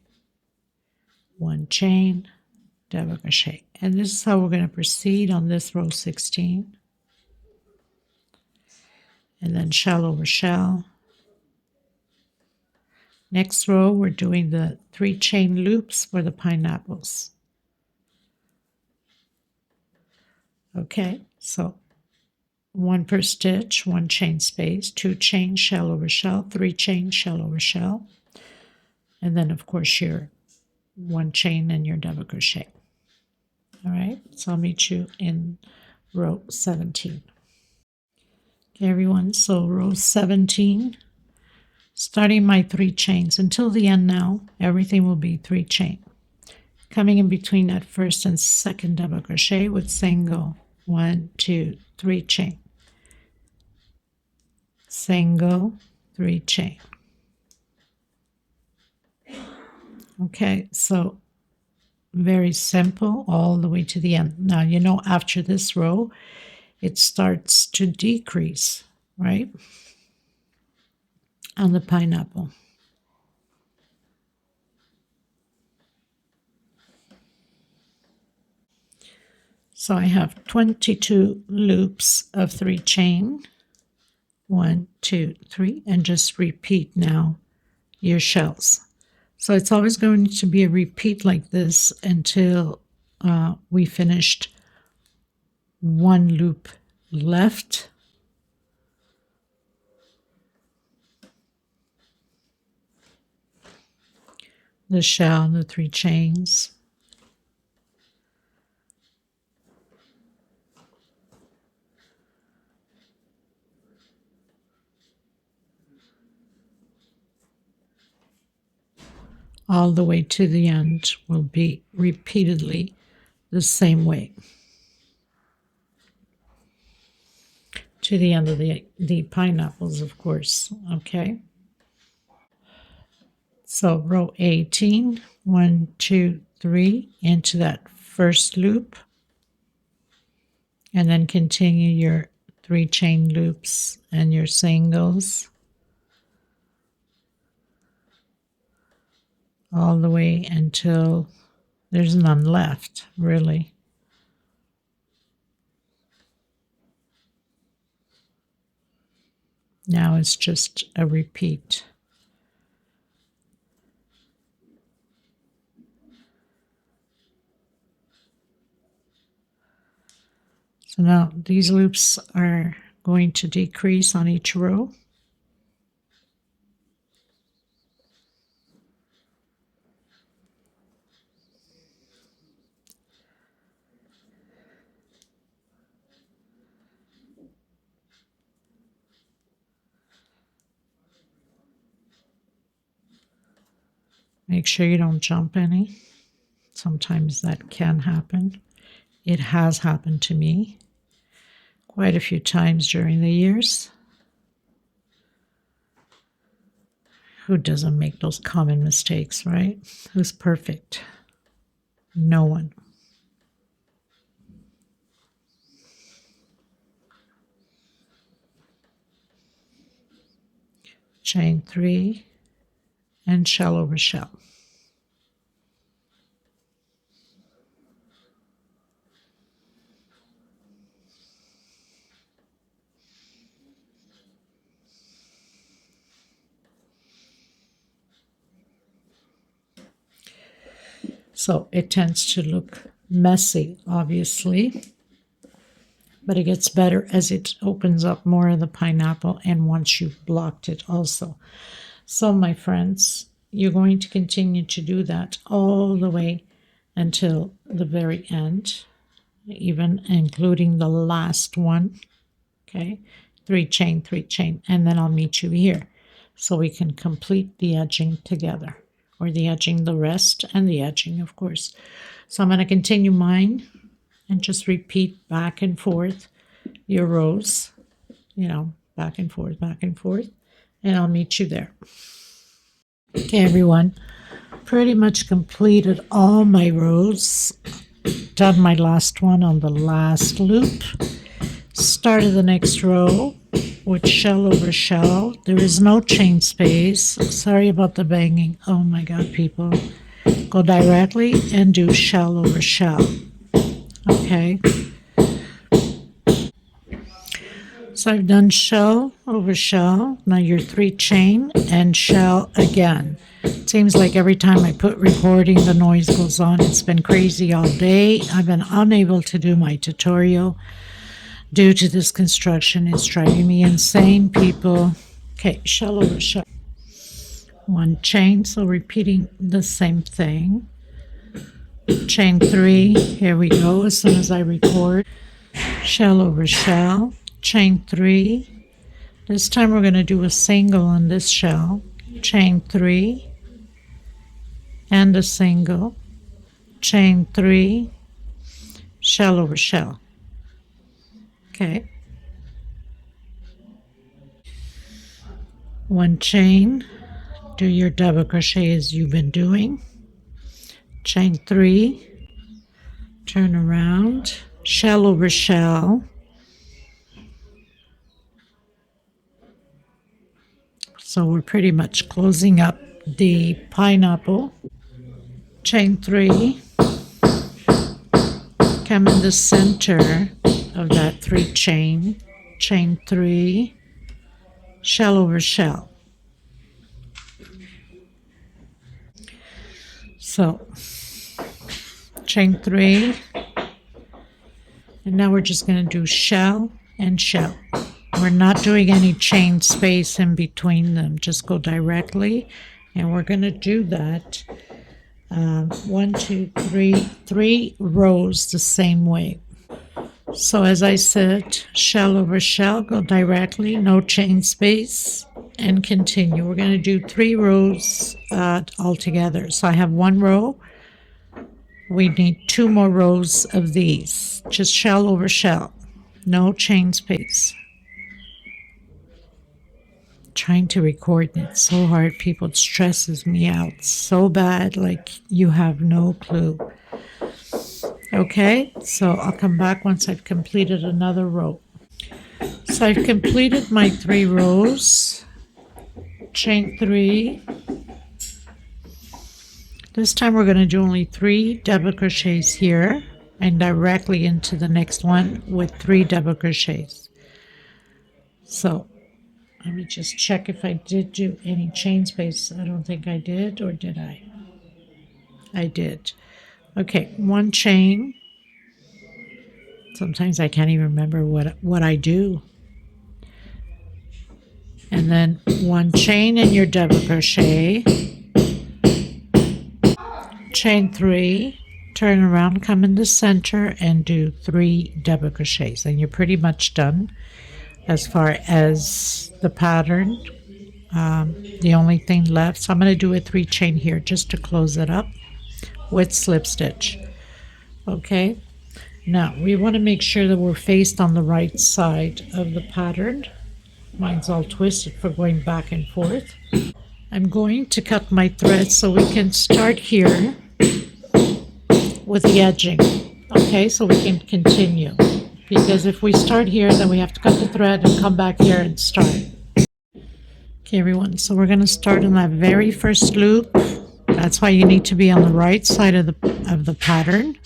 1 chain, double crochet. And this is how we're going to proceed on this row 16. And then shell over shell. Next row, we're doing the 3 chain loops for the pineapples. Okay, so 1 per stitch, 1 chain space, 2 chain, shell over shell, 3 chain, shell over shell, and then of course your 1 chain and your double crochet. All right, so I'll meet you in row 17. Okay, everyone, so row 17, starting my 3 chains until the end now, everything will be 3 chain. Coming in between that first and second double crochet with single, 1, 2, 3 chain. Single, 3 chain. Okay, so very simple all the way to the end. Now, you know, after this row, it starts to decrease, right? On the pineapple. So I have 22 loops of 3 chain. 1, 2, 3, and just repeat now your shells. So it's always going to be a repeat like this until we finished 1 loop left. The shell, the 3 chains. All the way to the end will be repeatedly the same way. To the end of the pineapples, of course, okay? So row 18, 1, 2, 3, into that first loop, and then continue your 3 chain loops and your singles all the way until there's none left, really. Now it's just a repeat. So now these loops are going to decrease on each row. Make sure you don't jump any. Sometimes that can happen. It has happened to me quite a few times during the years. Who doesn't make those common mistakes, right? Who's perfect? No one. Chain 3 and shell over shell. So it tends to look messy, obviously, but it gets better as it opens up more of the pineapple and once you've blocked it also. So my friends, you're going to continue to do that all the way until the very end, even including the last one. Okay, 3 chain, 3 chain, and then I'll meet you here so we can complete the edging together, or the edging, the rest, and the edging, of course. So I'm going to continue mine and just repeat back and forth your rows, you know, back and forth, and I'll meet you there. Okay, everyone, pretty much completed all my rows, done my last one on the last loop, started the next row, with shell over shell. There is no chain space. Sorry about the banging. Oh my god, people. Go directly and do shell over shell. Okay. So I've done shell over shell. Now your 3 chain and shell again. It seems like every time I put recording, the noise goes on. It's been crazy all day. I've been unable to do my tutorial due to this construction. It's driving me insane, people. Okay, shell over shell. 1 chain, so repeating the same thing. Chain 3, here we go, as soon as I record. Shell over shell. Chain 3. This time we're going to do a single on this shell. Chain 3 and a single. Chain 3, shell over shell. Okay. 1 chain, do your double crochet as you've been doing. Chain 3, turn around, shell over shell. So we're pretty much closing up the pineapple. Chain 3, come in the center of that 3 chain. Chain 3, shell over shell. So chain 3, and now we're just going to do shell and shell. We're not doing any chain space in between them, just go directly, and we're going to do that 1, 2, 3 rows the same way. So as I said, shell over shell, go directly, no chain space, and continue. We're going to do 3 rows all together. So I have 1 row. We need 2 more rows of these. Just shell over shell, no chain space. Trying to record and it's so hard, people. It stresses me out so bad, like you have no clue. Okay, so I'll come back once I've completed another row. So I've completed my 3 rows. Chain 3. This time we're going to do only 3 double crochets here and directly into the next one with 3 double crochets. So let me just check if I did do any chain space. I don't think I did, or did I? I did. Okay, 1 chain. Sometimes I can't even remember what I do. And then 1 chain in your double crochet. Chain 3, turn around, come in the center and do 3 double crochets. And you're pretty much done as far as the pattern. The only thing left, so I'm going to do a 3 chain here just to close it up with slip stitch. Okay, now we want to make sure that we're faced on the right side of the pattern. Mine's all twisted for going back and forth. I'm going to cut my thread so we can start here with the edging. Okay, so we can continue, because if we start here, then we have to cut the thread and come back here and start. Okay, everyone, so we're going to start in that very first loop. That's why you need to be on the right side of the pattern.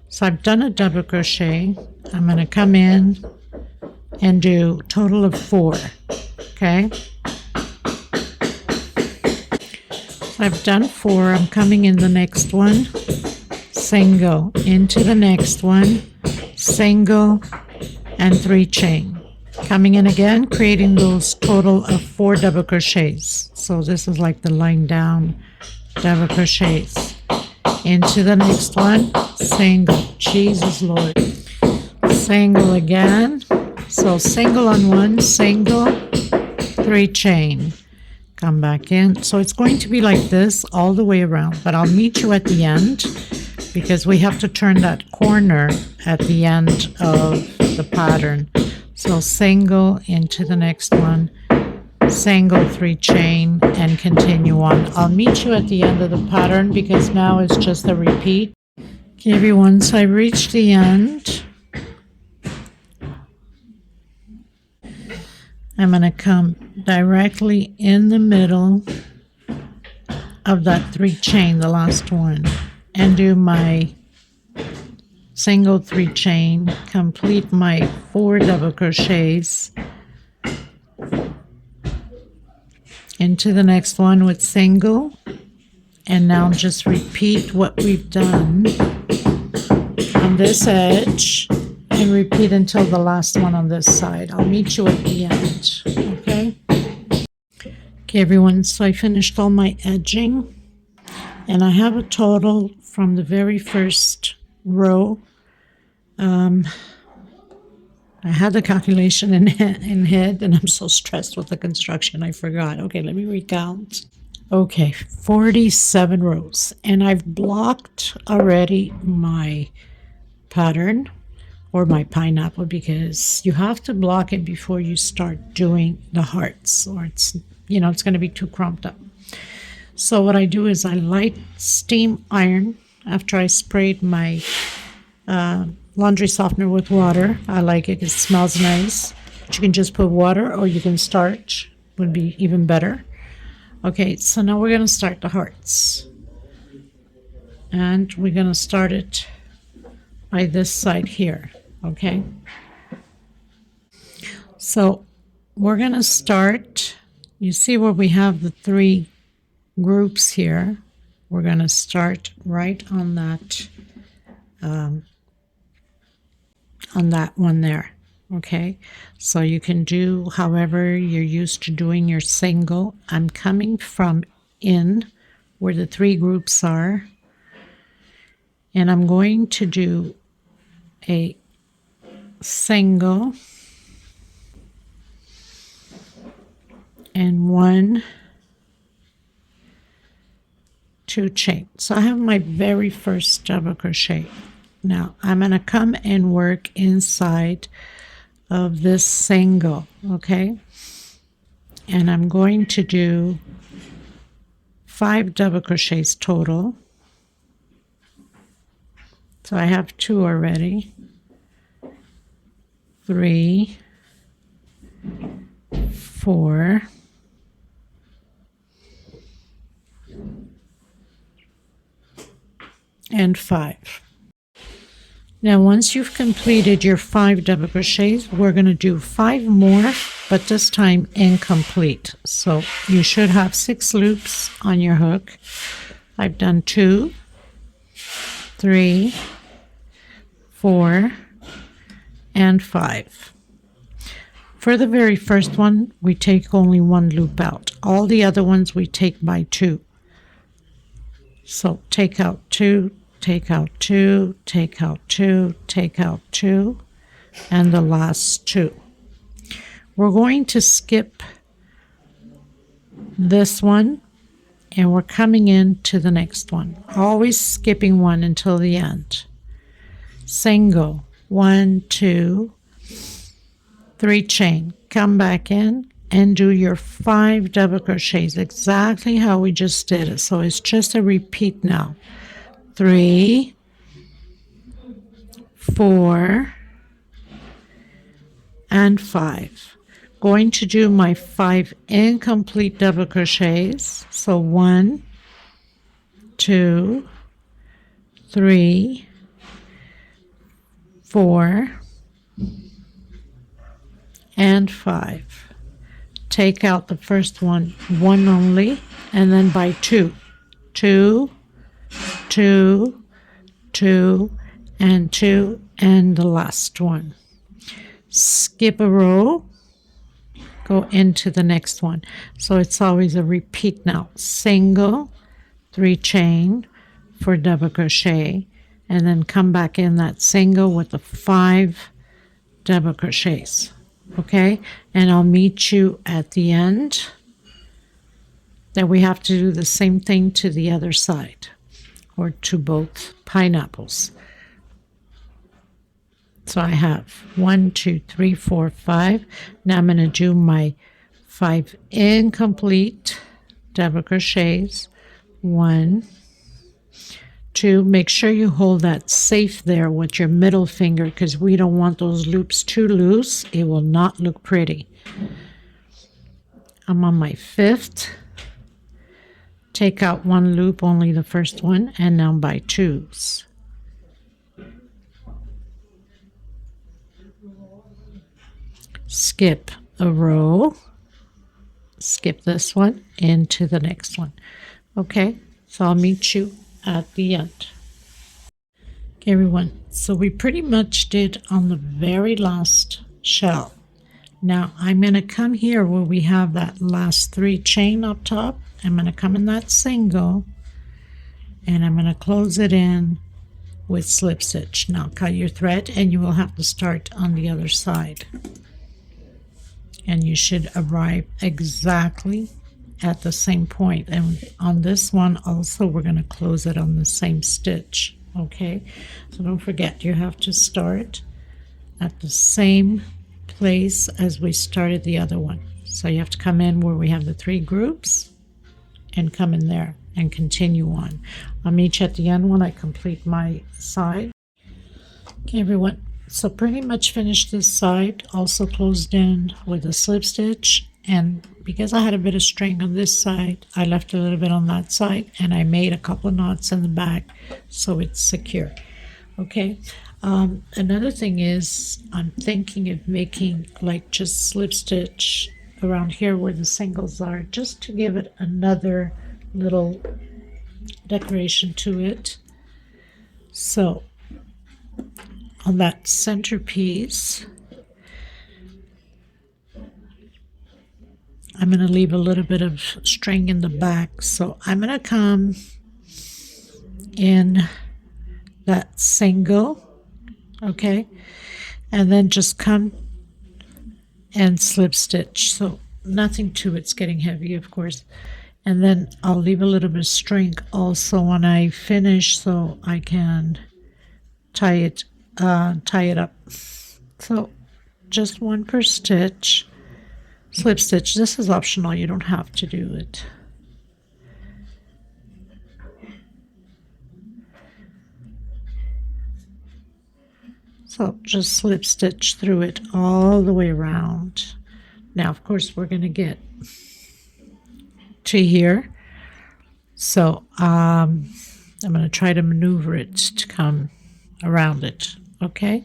So I've done a double crochet. I'm going to come in and do a total of 4. Okay, so I've done 4. I'm coming in the next one, single, into the next one, single, and 3 chain. Coming in again, creating those total of 4 double crochets. So this is like the line down double crochets. Into the next one, single. Jesus Lord. Single again. So single on 1, single, 3 chain. Come back in. So it's going to be like this all the way around, but I'll meet you at the end because we have to turn that corner at the end of the pattern. So single into the next one, single, 3 chain, and continue on. I'll meet you at the end of the pattern because now it's just a repeat. Okay, everyone, so I reached the end. I'm going to come directly in the middle of that 3 chain, the last one, and do my single 3 chain, complete my 4 double crochets into the next one with single, and now just repeat what we've done on this edge and repeat until the last one on this side. I'll meet you at the end. Okay everyone, so I finished all my edging, and I have a total from the very first row. I had the calculation in head, and I'm so stressed with the construction I forgot. Okay, let me recount. Okay, 47 rows, and I've blocked already my pattern, or my pineapple, because you have to block it before you start doing the hearts, or it's going to be too crumped up. So what I do is I light steam iron after I sprayed my laundry softener with water. I like it because it smells nice. But you can just put water, or you can starch, would be even better. Okay, so now we're going to start the hearts, and we're going to start it by this side here. Okay, so we're going to start, you see where we have the 3 groups here. We're going to start right on that one there. Okay, so you can do however you're used to doing your single. I'm coming from in where the 3 groups are, and I'm going to do a single and 1, 2 chain. So I have my very first double crochet. Now I'm going to come and work inside of this single, okay, and I'm going to do 5 double crochets total. So I have 2 already, 3, 4, and 5. Now once you've completed your 5 double crochets, we're going to do 5 more, but this time incomplete. So you should have 6 loops on your hook. I've done 2, 3, 4, and 5. For the very first one, we take only 1 loop out. All the other ones we take by 2. So take out 2, take out 2, take out 2, take out 2, and the last 2. We're going to skip this one, and we're coming into the next one, always skipping one until the end. Single, 1, 2, 3 chain, come back in and do your 5 double crochets exactly how we just did it. So it's just a repeat now. 3, 4, and 5. Going to do my 5 incomplete double crochets. So 1, 2, 3, 4, and 5. Take out the first one only, and then by 2, 2, 2, 2, and 2, and the last one. Skip a row, go into the next one. So it's always a repeat now. Single, 3 chain for double crochet, and then come back in that single with the 5 double crochets. Okay, and I'll meet you at the end. Then we have to do the same thing to the other side, or to both pineapples. So I have 1, 2, 3, 4, 5. Now I'm going to do my 5 incomplete double crochets. 1, 2. Make sure you hold that safe there with your middle finger, because we don't want those loops too loose. It will not look pretty. I'm on my 5th. Take out one loop, only the first one, and now by 2s. Skip a row, skip this one into the next one. Okay, so I'll meet you at the end. Okay, everyone, so we pretty much did on the very last shell. Now I'm going to come here where we have that last 3 chain up top. I'm going to come in that single and I'm going to close it in with slip stitch. Now cut your thread and you will have to start on the other side. And you should arrive exactly at the same point. And on this one also we're going to close it on the same stitch. Okay, so don't forget you have to start at the same place as we started the other one. So you have to come in where we have the 3 groups and come in there and continue on. I'll meet you at the end when I complete my side. Okay, everyone, so pretty much finished this side, also closed in with a slip stitch, and because I had a bit of string on this side, I left a little bit on that side and I made a couple of knots in the back so it's secure. Okay, another thing is I'm thinking of making like just slip stitch around here where the singles are, just to give it another little decoration to it. So on that centerpiece, I'm going to leave a little bit of string in the back. So I'm going to come in that single, okay, and then just come and slip stitch. So nothing to it's getting heavy, of course. And then I'll leave a little bit of string also when I finish so I can tie it up. So just one per stitch. Slip stitch. This is optional, you don't have to do it. So just slip stitch through it all the way around. Now of course we're going to get to here, so I'm going to try to maneuver it to come around it. Okay,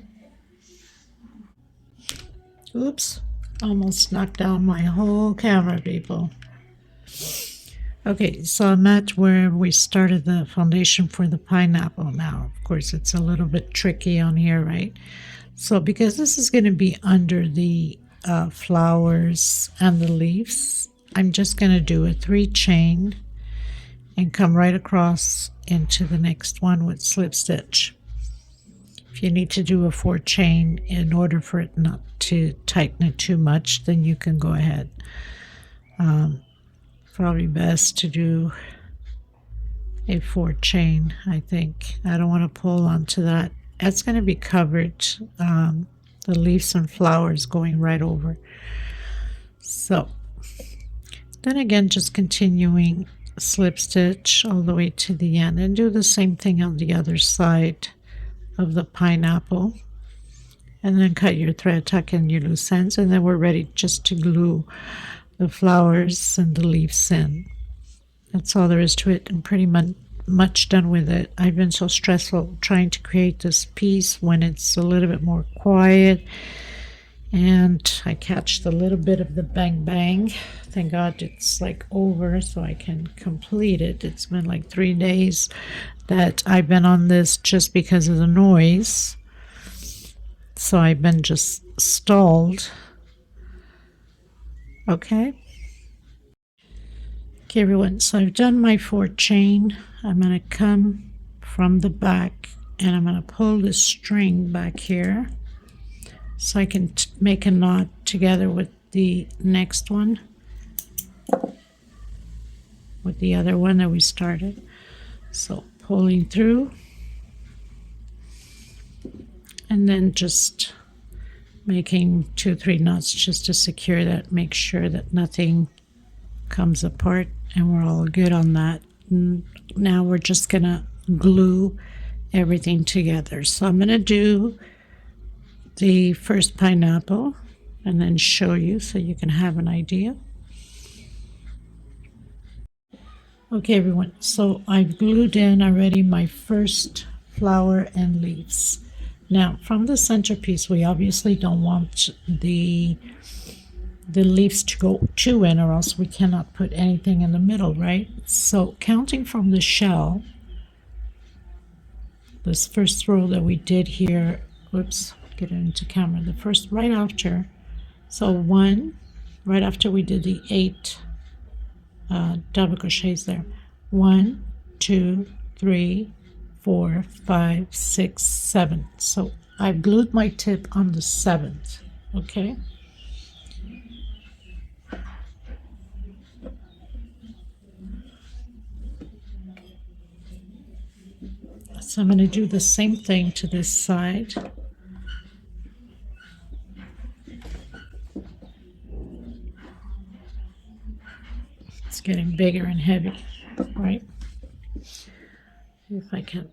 oops, almost knocked down my whole camera, people. Okay, so I'm at where we started the foundation for the pineapple. Now of course it's a little bit tricky on here, right? So because this is going to be under the flowers and the leaves, I'm just going to do a 3 chain and come right across into the next one with slip stitch. If you need to do a 4 chain in order for it not to tighten it too much, then you can go ahead. Probably best to do a 4 chain, I think. I don't want to pull onto that. That's going to be covered, the leaves and flowers going right over. So then again, just continuing slip stitch all the way to the end and do the same thing on the other side of the pineapple, and then cut your thread, tuck in your loose ends, and then we're ready just to glue the flowers and the leaves in. That's all there is to it, and pretty much done with it. I've been so stressful trying to create this piece when it's a little bit more quiet, and I catch the little bit of the bang bang. Thank God it's like over so I can complete it. It's been like 3 days that I've been on this just because of the noise, so I've been just stalled. Okay, everyone, so I've done my 4 chain. I'm going to come from the back and I'm going to pull the string back here so I can make a knot together with the next one, with the other one that we started. So pulling through and then just making 2 or 3 knots just to secure that, make sure that nothing comes apart, and we're all good on that. And now we're just gonna glue everything together. So I'm gonna do the first pineapple and then show you so you can have an idea. Okay, everyone, so I've glued in already my first flower and leaves. Now, from the centerpiece, we obviously don't want the leaves to go too in, or else we cannot put anything in the middle, right? So counting from the shell, this first row that we did here, oops, get it into camera, the first right after, so one, right after we did the 8 double crochets there, 1, 2, 3, 4, 5, 6, 7. So I've glued my tip on the 7th, okay? So I'm going to do the same thing to this side. It's getting bigger and heavy, right? If I can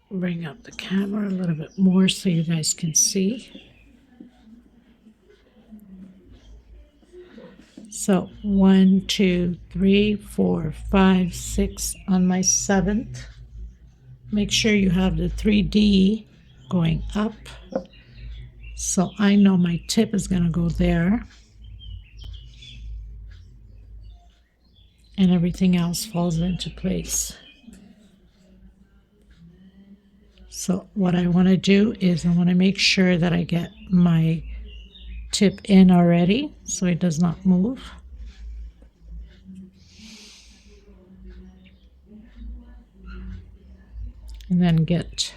bring up the camera a little bit more so you guys can see. So 1, 2, 3, 4, 5, 6 on my 7th. Make sure you have the 3D going up. So I know my tip is going to go there. And everything else falls into place. So what I want to do is I want to make sure that I get my tip in already so it does not move. And then get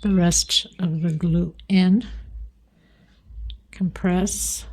the rest of the glue in. Compress.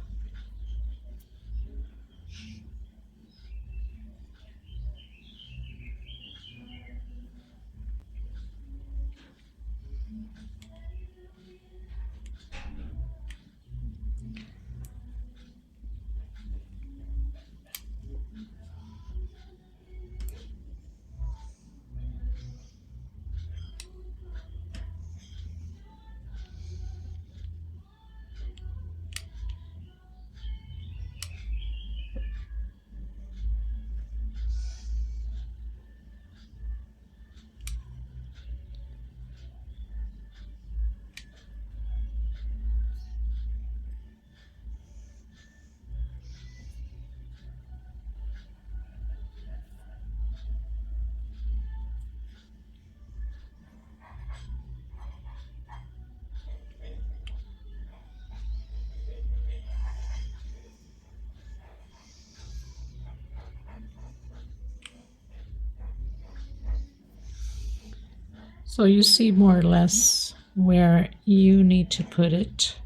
So you see more or less where you need to put it.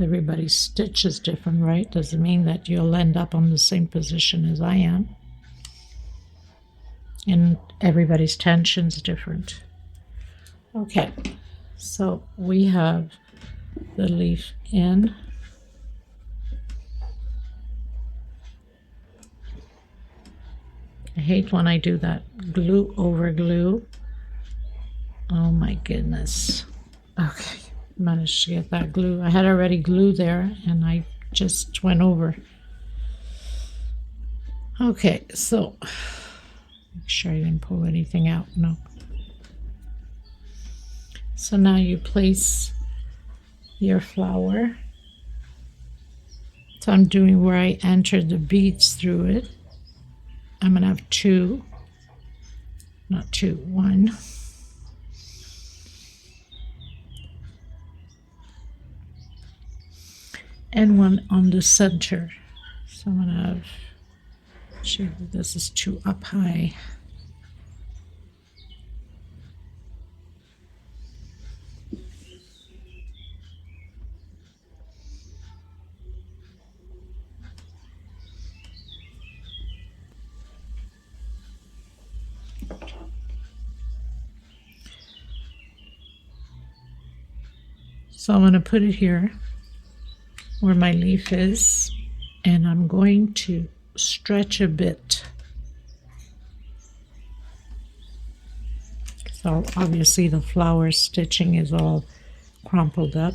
Everybody's stitch is different, right? Doesn't mean that you'll end up on the same position as I am. And everybody's tension is different. Okay, so we have the leaf in. I hate when I do that glue over glue. Oh my goodness. Okay, managed to get that glue. I had already glue there and I just went over. Okay, so make sure I didn't pull anything out. No. So now you place your flower. So I'm doing where I entered the beads through it. I'm going to have 2, not 2, 1. And 1 on the center. So I'm going to have, sure this is too up high. So I'm going to put it here where my leaf is, and I'm going to stretch a bit. So obviously the flower stitching is all crumpled up.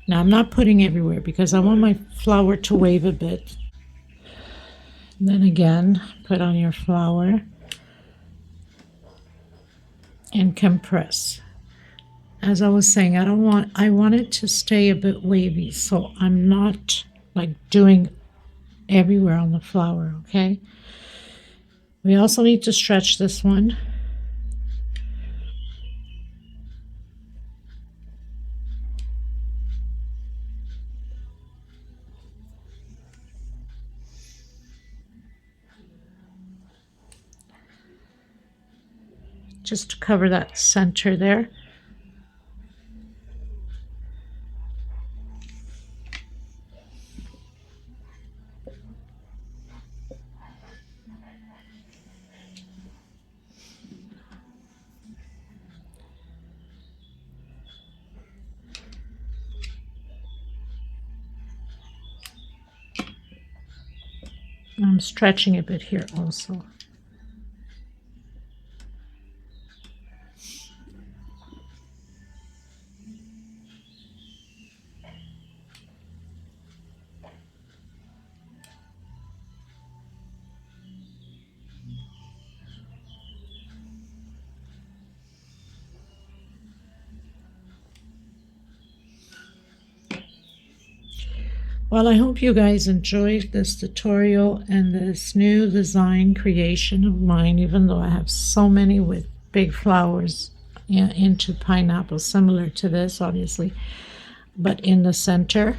Now I'm not putting everywhere because I want my flower to wave a bit. Then again, put on your flower and compress. As I was saying, I want it to stay a bit wavy, so I'm not like doing everywhere on the flower, okay? We also need to stretch this one. Just to cover that center there. I'm stretching a bit here also. Well, I hope you guys enjoyed this tutorial and this new design creation of mine, even though I have so many with big flowers into pineapple, similar to this, obviously, but in the center.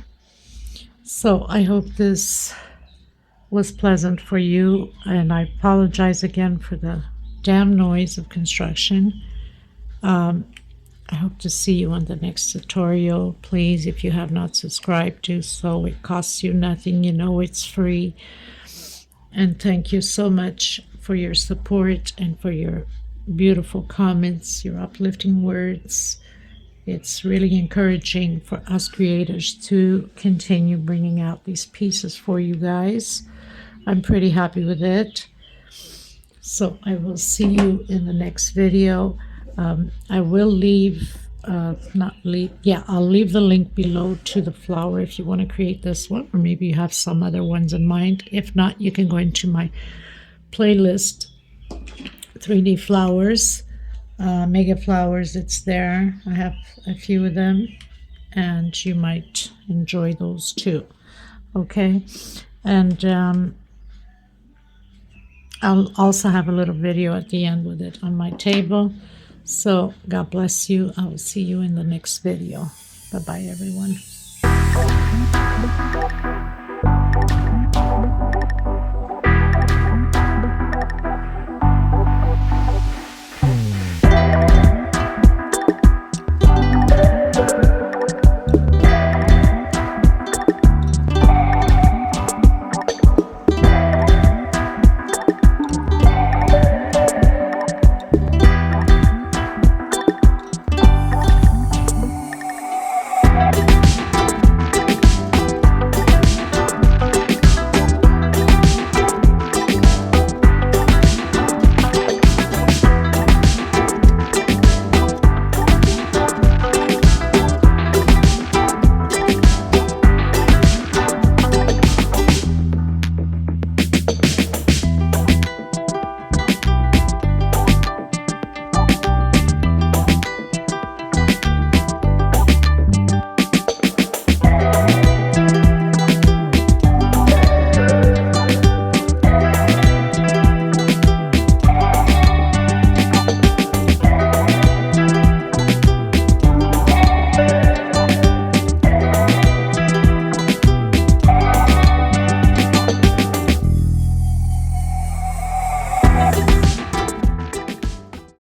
So I hope this was pleasant for you, and I apologize again for the damn noise of construction. I hope to see you on the next tutorial. Please, if you have not subscribed, do so. It costs you nothing. You know it's free. And thank you so much for your support and for your beautiful comments, your uplifting words. It's really encouraging for us creators to continue bringing out these pieces for you guys. I'm pretty happy with it. So I will see you in the next video. I will leave, I'll leave the link below to the flower if you want to create this one, or maybe you have some other ones in mind. If not, you can go into my playlist, 3D flowers, mega flowers. It's there. I have a few of them, and you might enjoy those too. Okay, and I'll also have a little video at the end with it on my table. So God bless you. I will see you in the next video. Bye-bye, everyone.